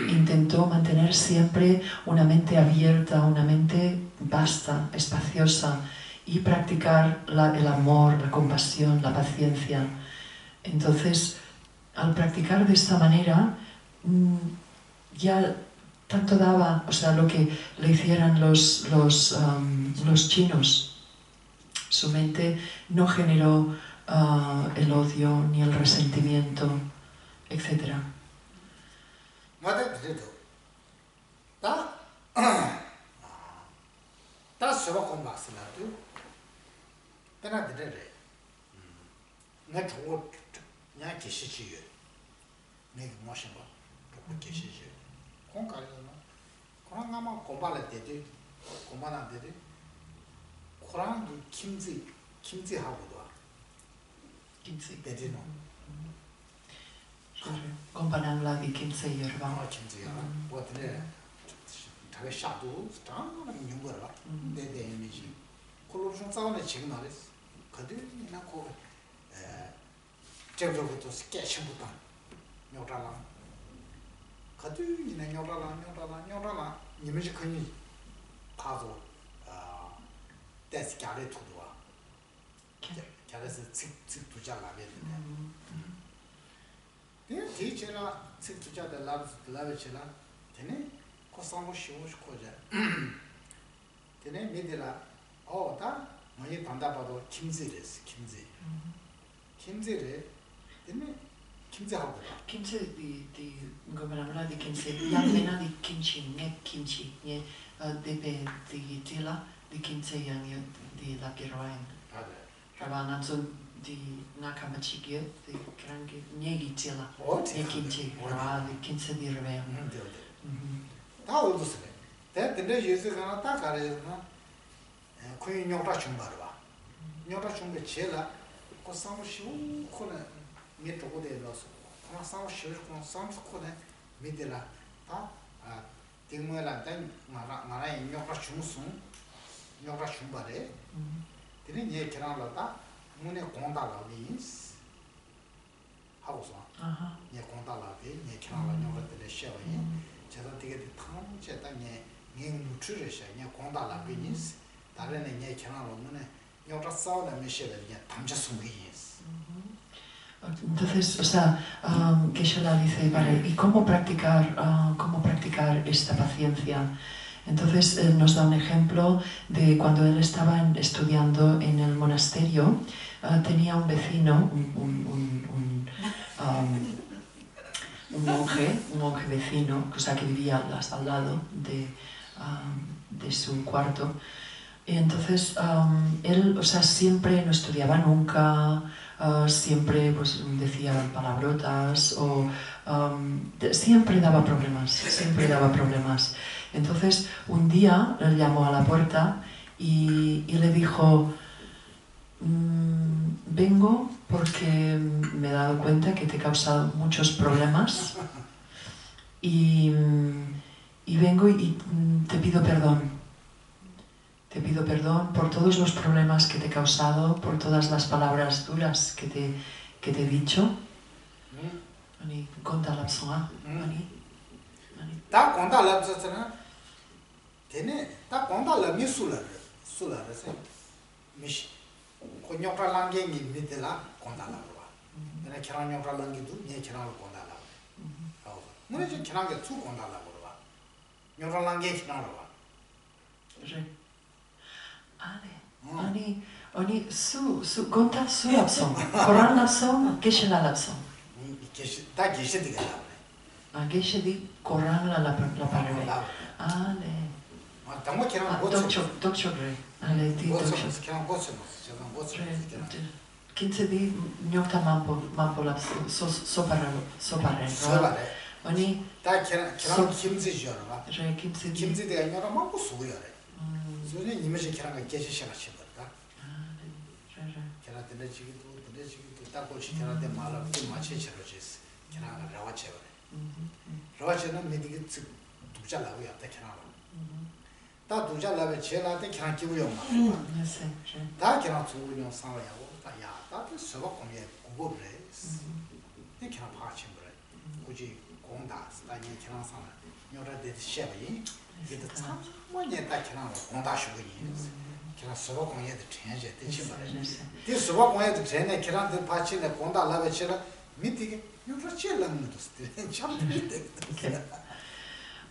intentó mantener siempre una mente abierta, una mente vasta, espaciosa y practicar el amor, la compasión, la paciencia. Entonces, al practicar de esta manera, ya tanto daba, o sea, lo que le hicieran los chinos. Su mente no generó el odio ni el resentimiento, etc. 코란도 김치 하고도 Kimchi. 베지노 Comparan la di kimchi hierba. 김치야 뭐들 다가 샤도 스타는 용거라 내내 이미지 콜로션 싸우네 지금 말했어 그들이나 에 저부터 스케치부터 녀라라 그들이나 녀라라 이미지 큰이 가서 대스 가래 투도와 가래서 칙 투자가 되네. 대체라 칙 투자다 라베체라 되네. 코상고 쉬우시 코자. 되네 메데라 어다 많이 단다봐도 김지레스 김지레 되네 김지하고 Kimchi di comparan la di kimchi, la mena di kimchi, ne kimchi, ne debe di tila di kimchi yang di la kiroen. Rabanan so di nakamachige di krangi negi tila. Ne kimchi, ra di kimchi di rebe. 다 어디서 돼? 근데 예수가 딱 가려나 코인 녀가 좀 말아. 녀가 좀 제라 그 사무실 코네 메트고 되어서 그 사무실 그 사무실 코네 미들라 다 딩모라 단 나라 녀가 중순 녀가 좀 말해. 되는 얘 계란라다 문에 공다라니스 하고서 얘 공다라데 얘 계란라 녀가 되게 쉬어요. 제가 되게 탐제다 얘 무트르셔 얘 공다라니스 다른 얘 계란라 문에 녀가 싸우는 미셔를 얘 담자 숨기스. Entonces, o sea, Geshe-la dice, vale, ¿y cómo practicar esta paciencia? Entonces nos da un ejemplo de cuando él estaba estudiando en el monasterio, tenía un vecino, un monje vecino, o sea, que vivía al lado de su cuarto. Y entonces él, o sea, siempre no estudiaba nunca, siempre pues decía palabrotas o siempre daba problemas. Entonces un día él llamó a la puerta y le dijo, vengo porque me he dado cuenta que te he causado muchos problemas y vengo y te pido perdón. Te pido perdón por todos los problemas que te he causado, por todas las palabras duras que te he dicho. 아니 건달 lapsonga 아니 다 건달 laps잖아 되네 다 건달 lap미 술라서 미시 konyopralange ni midela kondala ba ene kiranyopralange du ne kiran kondala ba mune je kirange tu kondala ba nyopralange kiran ba je 아니 수 건달 수 lapson koran lapson geshe la lapson geshe ta geshe diga la geshe di koran la parve 당고 키랑 고쳐 독초래 알레 디 독초 키랑 고쳐 제가 고쳐 kinse nyota mambo la sopare oni 다 키랑 김치 줘라 제 김치 대가 nyora mambo 수고야래 소리 님이 키랑 계시 시작 시작다 키랑 되는 지기도 딱 고치 키랑 대 말아 좀 맞춰 쳐지스 키랑 라와체 라와체는 미디기 두자라고 했다 키랑 다 두자라베 제라데 그냥 기부용 막. 다 그냥 주부용 상하고 다야. 다도 서버 공예 고급래. 이 그냥 파친 거래. 굳이 공다 스타니 그냥 상. 요라데 셰바이. 이게 참 뭐냐 다 그냥 공다 쉬고니. 그냥 서버 공예도 전제 되지 말아. 이 서버 공예도 전에 그냥 그 파친에 공다 라베 제라 미티게 요라 제라는 것도 참 되게.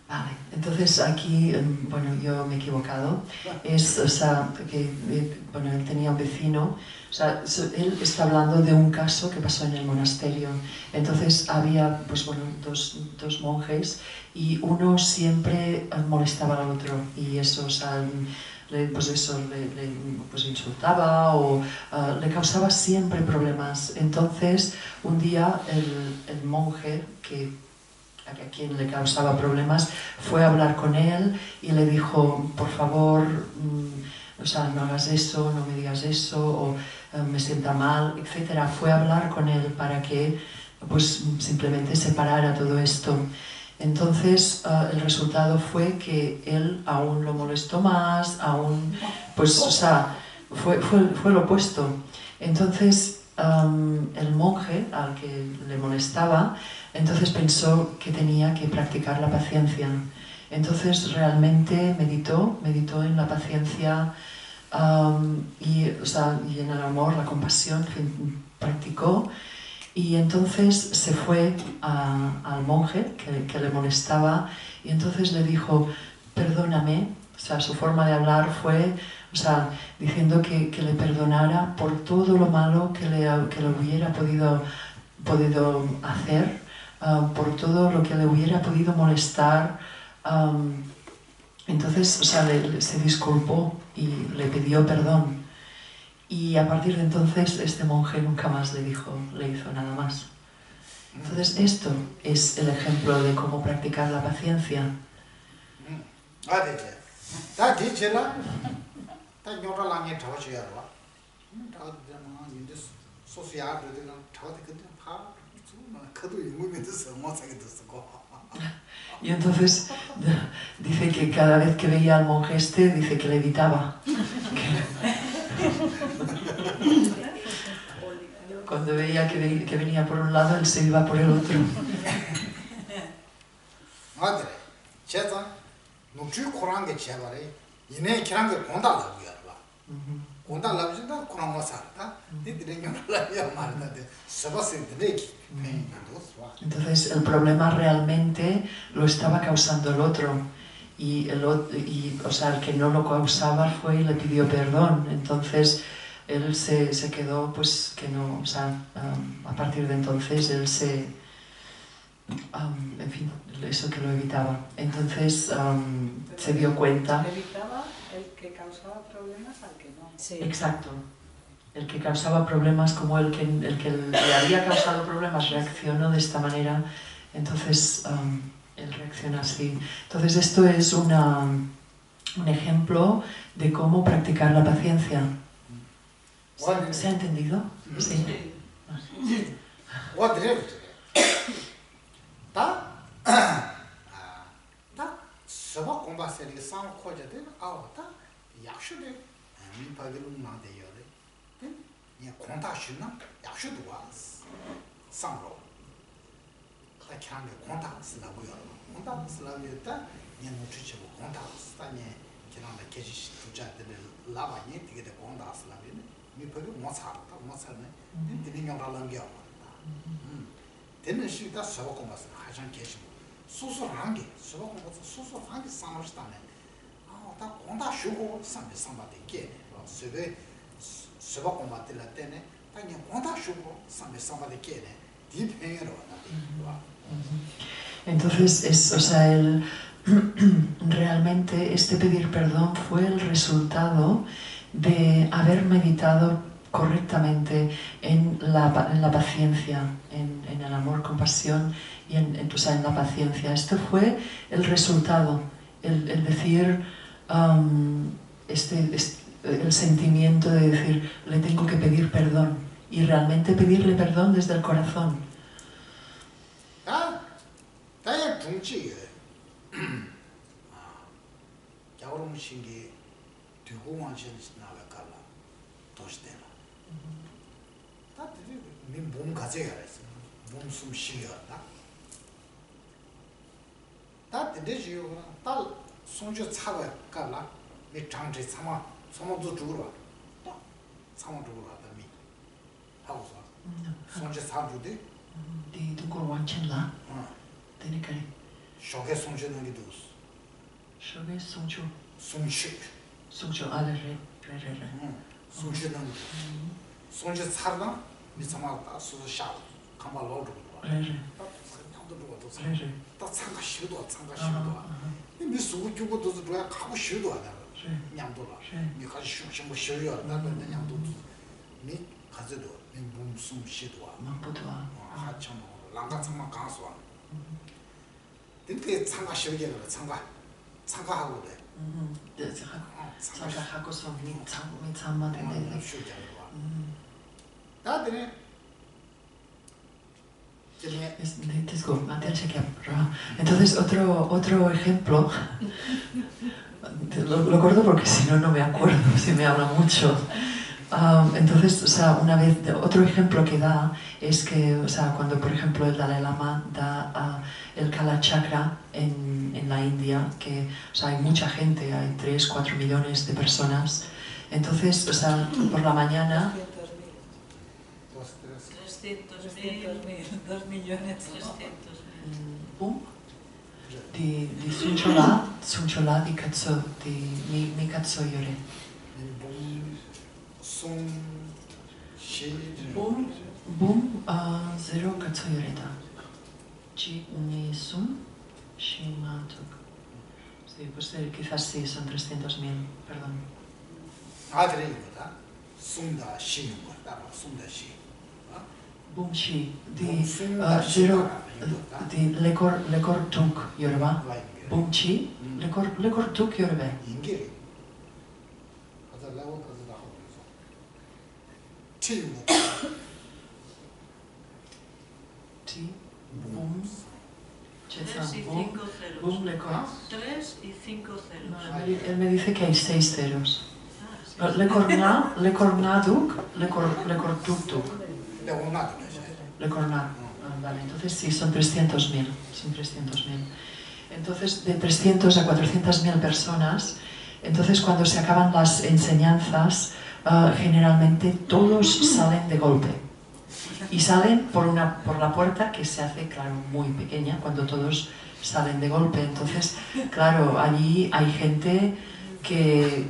Vale, entonces aquí, bueno, yo me he equivocado, o sea, que, bueno, él tenía un vecino, o sea, él está hablando de un caso que pasó en el monasterio, entonces había, pues bueno, dos monjes y uno siempre molestaba al otro y eso, o sea, pues eso, pues insultaba o le causaba siempre problemas, entonces un día el monje a quien le causaba problemas, fue a hablar con él y le dijo, por favor, o sea, no hagas eso, no me digas eso, o me sienta mal, etc. Fue a hablar con él para que pues, simplemente se parara todo esto. Entonces, el resultado fue que él aún lo molestó más, aún, pues, o sea, fue lo opuesto. Entonces, el monje al que le molestaba, entonces pensó que tenía que practicar la paciencia. Entonces realmente meditó en la paciencia y en el amor, la compasión, practicó. Y entonces se fue al monje que le molestaba y entonces le dijo, perdóname. O sea, su forma de hablar fue, o sea, diciendo que le perdonara por todo lo malo que le hubiera podido hacer, por todo lo que le hubiera podido molestar. Entonces, o sea, se disculpó y le pidió perdón. Y a partir de entonces, este monje nunca más le hizo nada más. Entonces, esto es el ejemplo de cómo practicar la paciencia. Y entonces dice que cada vez que veía al monje dice que le evitaba. Cuando veía que venía por un lado, él se iba por el otro. Madre, cheta, no chu Corán que chévere, y ne quieren que conta la vida, conta la vida Corán va a ser, entonces el problema realmente lo estaba causando el otro y o sea, el que no lo causaba fue y le pidió perdón. Entonces él se quedó, pues que no, o sea, a partir de entonces él en fin, eso que lo evitaba. Entonces se dio cuenta. Evitaba el que causaba problemas al que no. Sí. Exacto. El que causaba problemas, como el que le había causado problemas reaccionó de esta manera, entonces él reacciona así. Entonces esto es un ejemplo de cómo practicar la paciencia. ¿Se ha entendido? Sí. 다 키랑게 공다 쓰라고요. 공다 쓰라고요. 다 그냥 놓치고 공다 쓰다니 키랑게 계시 두자들 라바니 되게 공다 쓰라고요. 미포도 못 살다. 못 살네. 근데 영라는 게 되는 시다 서고 가서 하장 계시고 수수한 게 서고 가서 수수한 게 상하시다네. 다 공다 쉬고 상대상바데 게 세베 서고 맞들 때네. 다 그냥 공다 쉬고 상대상바데 게네. 디페로 나도. Entonces, o sea, realmente este pedir perdón fue el resultado de haber meditado correctamente en la paciencia, en el amor, compasión y en la paciencia. Esto fue el resultado, el decir, el sentimiento de decir, le tengo que pedir perdón y realmente pedirle perdón desde el corazón. 다야 중지 야오름 신기 두고만신 나가라 도시대라 다들이 민몸 가져야 했어 몸숨 쉬었다 다들이 지요라 다 손주 차가 가라 미 장지 참아 소모도 주로 참아 주로 하다미 하고서 손주 사주대 디 두고 완전라 tiene que 쇼게 송주는 게 dos 쇼게 송주 송주 알레레 송주는 송주 살다 미스마다 수샤 카말로도 레레 나도 그것도 레레 딱 참가 쉬도 미수고 주고도 줘야 가고 쉬도 하다 냠도라 미 가지 쉬고 쉬어야 나도 냠도 미 가지도 미 몸숨 쉬도 망보도 하참 랑가 참만 가서 근데 참가시게는 참가하고 그래. 참가하고서 참만 되네. 다들 Entonces otro ejemplo, lo corto porque si no me acuerdo, si me habla mucho. Entonces, o sea, una vez, otro ejemplo que da es que, o sea, cuando por ejemplo el Dalai Lama da el Kala Chakra en la India, que, o sea, hay mucha gente, hay 3-4 millones de personas. Entonces, o sea, por la mañana... 300.000, 2 millones. ¿Pum? Di Sunchola di Katso, mi Katso Yore. Boom, zero Katso Yoreda. Chi ni sum, shi matuk. Sí, pues quizás sí, son 300.000, perdón. 아들이거든. 숨다 쉬는 거다. 숨다 쉬. Boom shi, di zero, di lekor tuk yoreba. Boom chi, lekor tuk yorebe. 인기를. 가서 라고 가서 하고 그래서. 튀고. Ti, boom. Boom, 3 y 5 ceros. No, él me dice que hay 6 ceros. Lekornaduk, lekortuktuk. Lekornad. Vale, entonces sí, son 300.000. Entonces, de 300 a 400.000 personas, entonces cuando se acaban las enseñanzas, generalmente todos salen de golpe. Y salen por la puerta que se hace, claro, muy pequeña, cuando todos salen de golpe. Entonces, claro, allí hay gente que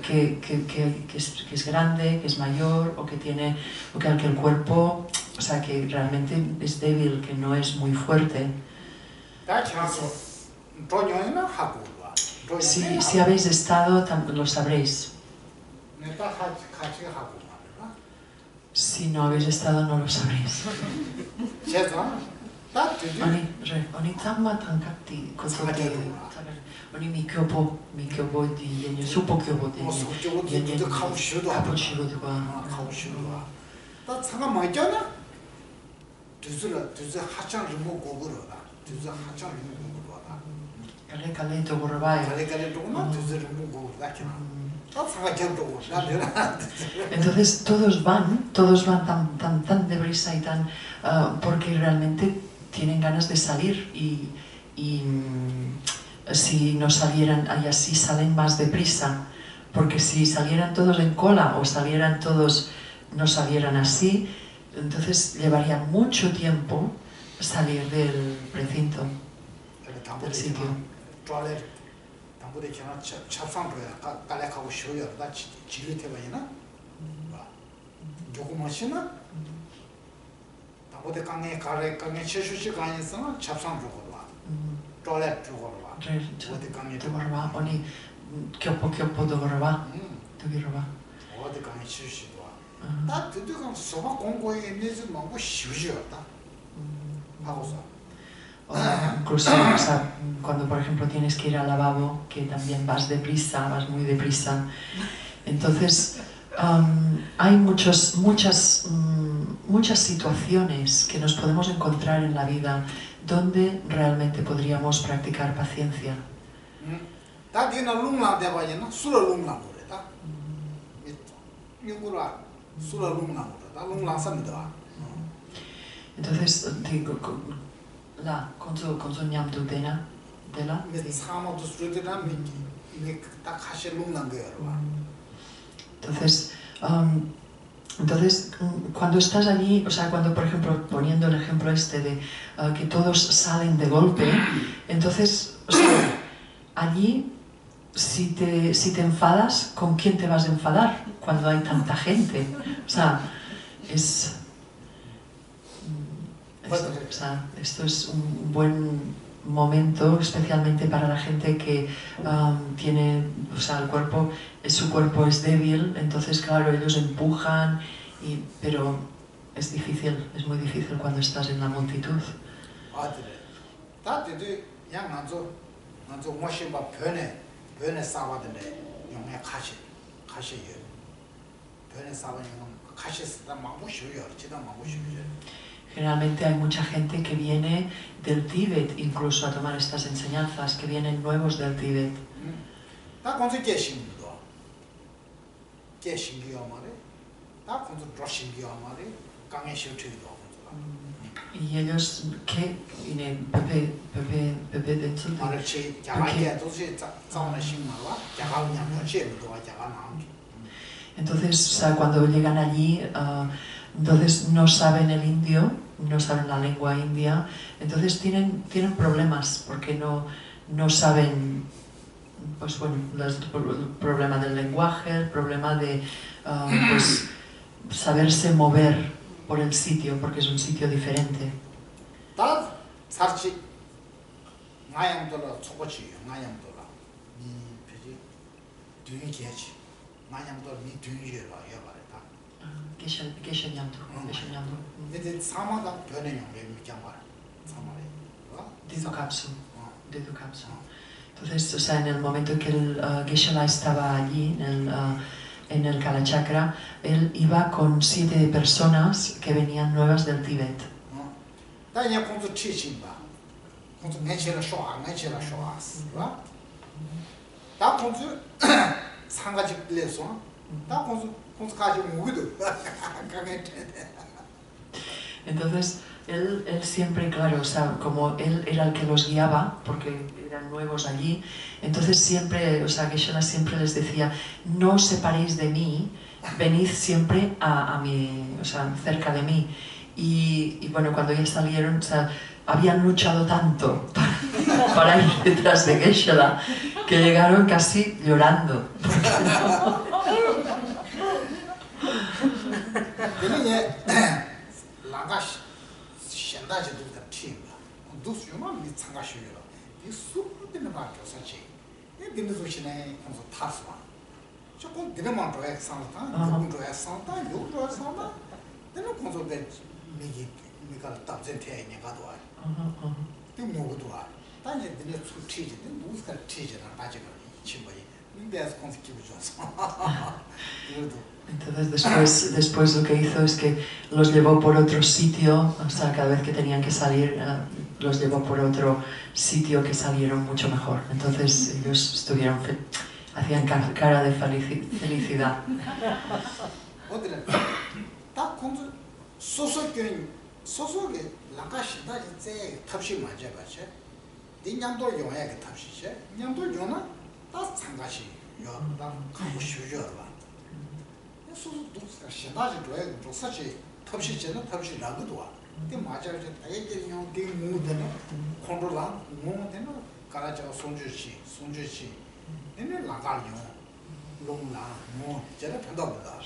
es grande, que es mayor, o que el cuerpo, o sea, que realmente es débil, que no es muy fuerte. Si habéis estado, lo sabréis. Si no habéis estado, no lo sabréis. Oni tamma tankati kosote. Oni mi kyobo di yenye supo kyobo di yenye kapo shigo di wa. 다 상가 많잖아. 두즈라 하창 좀 고고로다. 두즈 하창 좀 고고로다. Kale togorbai. 갈래 동안 두즈 좀 고고로다. 다 상가 견도 나들아. Entonces todos van tan deprisa y tan porque realmente tienen ganas de salir si no salieran, y así salen más deprisa, porque si salieran todos en cola o salieran todos, no salieran así, entonces llevaría mucho tiempo salir del recinto, del sitio. Oni kyopo dogorba, dogirba. Incluso, o sea, cuando por ejemplo tienes que ir al lavabo, que también vas deprisa, vas muy deprisa, entonces hay muchas situaciones que nos podemos encontrar en la vida donde realmente podríamos practicar paciencia. Entonces, con su ñamdu dela. Entonces, cuando estás allí, o sea, cuando por ejemplo, poniendo el ejemplo este de que todos salen de golpe, entonces, o sea, allí, si te enfadas, ¿con quién te vas a enfadar cuando hay tanta gente? O sea, esto es un buen momento, especialmente para la gente que tiene, o sea, su cuerpo es débil, entonces claro, ellos empujan, pero es difícil, es muy difícil cuando estás en la multitud. Generalmente hay mucha gente que viene del Tíbet incluso a tomar estas enseñanzas, que vienen nuevos del Tíbet. Y ellos, ¿qué? Entonces, o sea, cuando llegan allí, entonces no saben el indio, no saben la lengua india, entonces tienen problemas porque no saben, pues bueno, el problema del lenguaje, el problema de pues, saberse mover por el sitio, porque es un sitio diferente. Entonces, o sea, en el momento en que el Geshe-la estaba allí, en el Kalachakra, él iba con 7 personas que venían nuevas del Tíbet. Entonces, él siempre, claro, o sea, como él era el que los guiaba, porque eran nuevos allí, entonces siempre, o sea, Geshe-la siempre les decía, no os separéis de mí, venid siempre a mí, o sea, cerca de mí. Y bueno, cuando ya salieron, o sea, habían luchado tanto para ir detrás de Geshe-la, que llegaron casi llorando. Entonces después lo que hizo es que los llevó por otro sitio, o sea, cada vez que tenían que salir, los llevó por otro sitio que salieron mucho mejor. Entonces ellos hacían cara de felicidad. 소소게 라카시 다지 제 탑시 맞아 봐체 딩냥도 용야게 탑시체 냥도 용나 다 상가시 요다 가고 쉬죠 봐 소소 독스가 신다지 도에 독사치 탑시체는 탑시라고도 와 근데 맞아 이제 되게 용 모드는 컨트롤한 모드는 가라자 손주시 얘는 라가요 롱라 뭐 제가 편도보다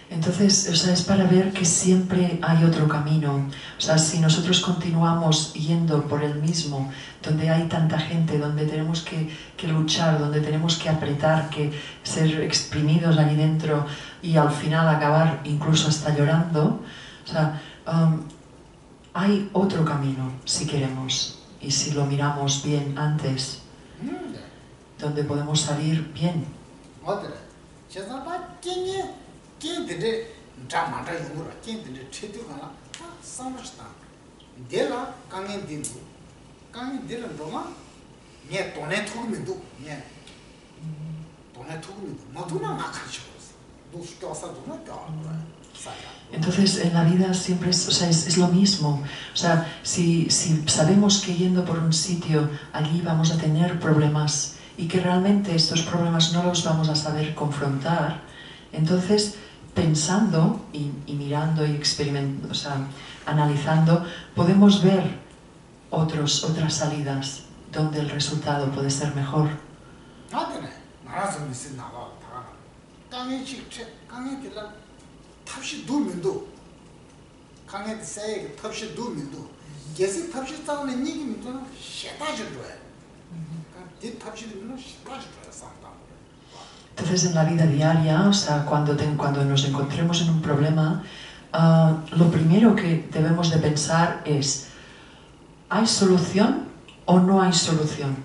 Entonces, o sea, es para ver que siempre hay otro camino. O sea, si nosotros continuamos yendo por el mismo, donde hay tanta gente, donde tenemos que luchar, donde tenemos que apretar, que ser exprimidos allí dentro y al final acabar incluso hasta llorando, o sea, hay otro camino si queremos y si lo miramos bien antes, donde podemos salir bien. 겐데 자만다 용으로 겐데 체도가나 삼스타 데라 강엔딘도 강엔딘은 도마 예 돈에 투금도 예 돈에 투금도 모두나 막하죠 노스교사도나 가 Entonces en la vida siempre es, o sea, es lo mismo. O sea, si sabemos que yendo por un sitio allí vamos a tener problemas y que realmente estos problemas no los vamos a saber confrontar, entonces pensando y mirando y experimentando, o sea, analizando, podemos ver otras salidas donde el resultado puede ser mejor. Entonces en la vida diaria, o sea, cuando nos encontremos en un problema, lo primero que debemos de pensar es, ¿hay solución o no hay solución?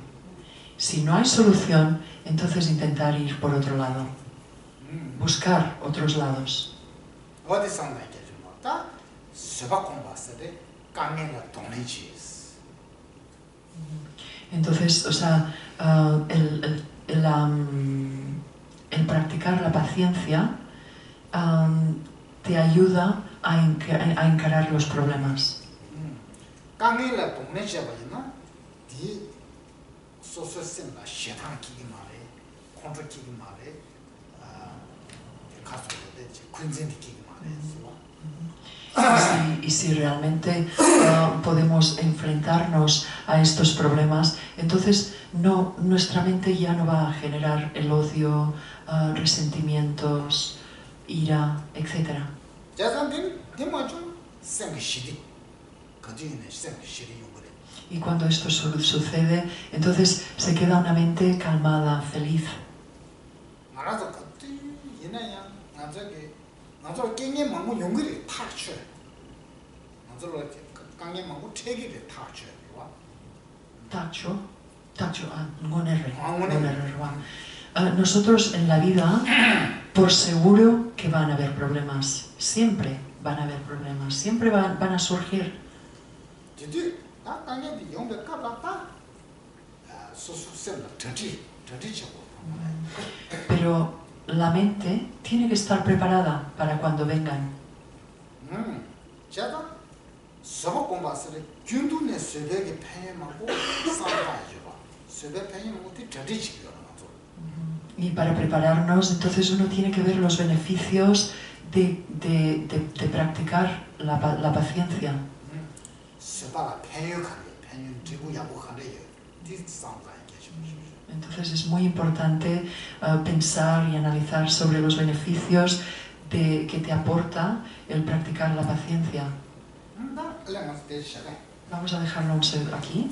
Si no hay solución, entonces intentar ir por otro lado, buscar otros lados. Entonces, o sea, el practicar la paciencia te ayuda a encarar los problemas. Y si realmente podemos enfrentarnos a estos problemas, entonces nuestra mente ya no va a generar el odio, resentimientos, ira, etc. Y cuando esto sucede, entonces se queda una mente calmada, feliz. Nosotros en la vida, por seguro que van a haber problemas. Siempre van a haber problemas. Siempre van a surgir. Pero la mente tiene que estar preparada para cuando vengan. Y para prepararnos, entonces uno tiene que ver los beneficios de practicar la paciencia. Entonces es muy importante pensar y analizar sobre los beneficios que te aporta el practicar la paciencia. Vamos a dejarlo aquí.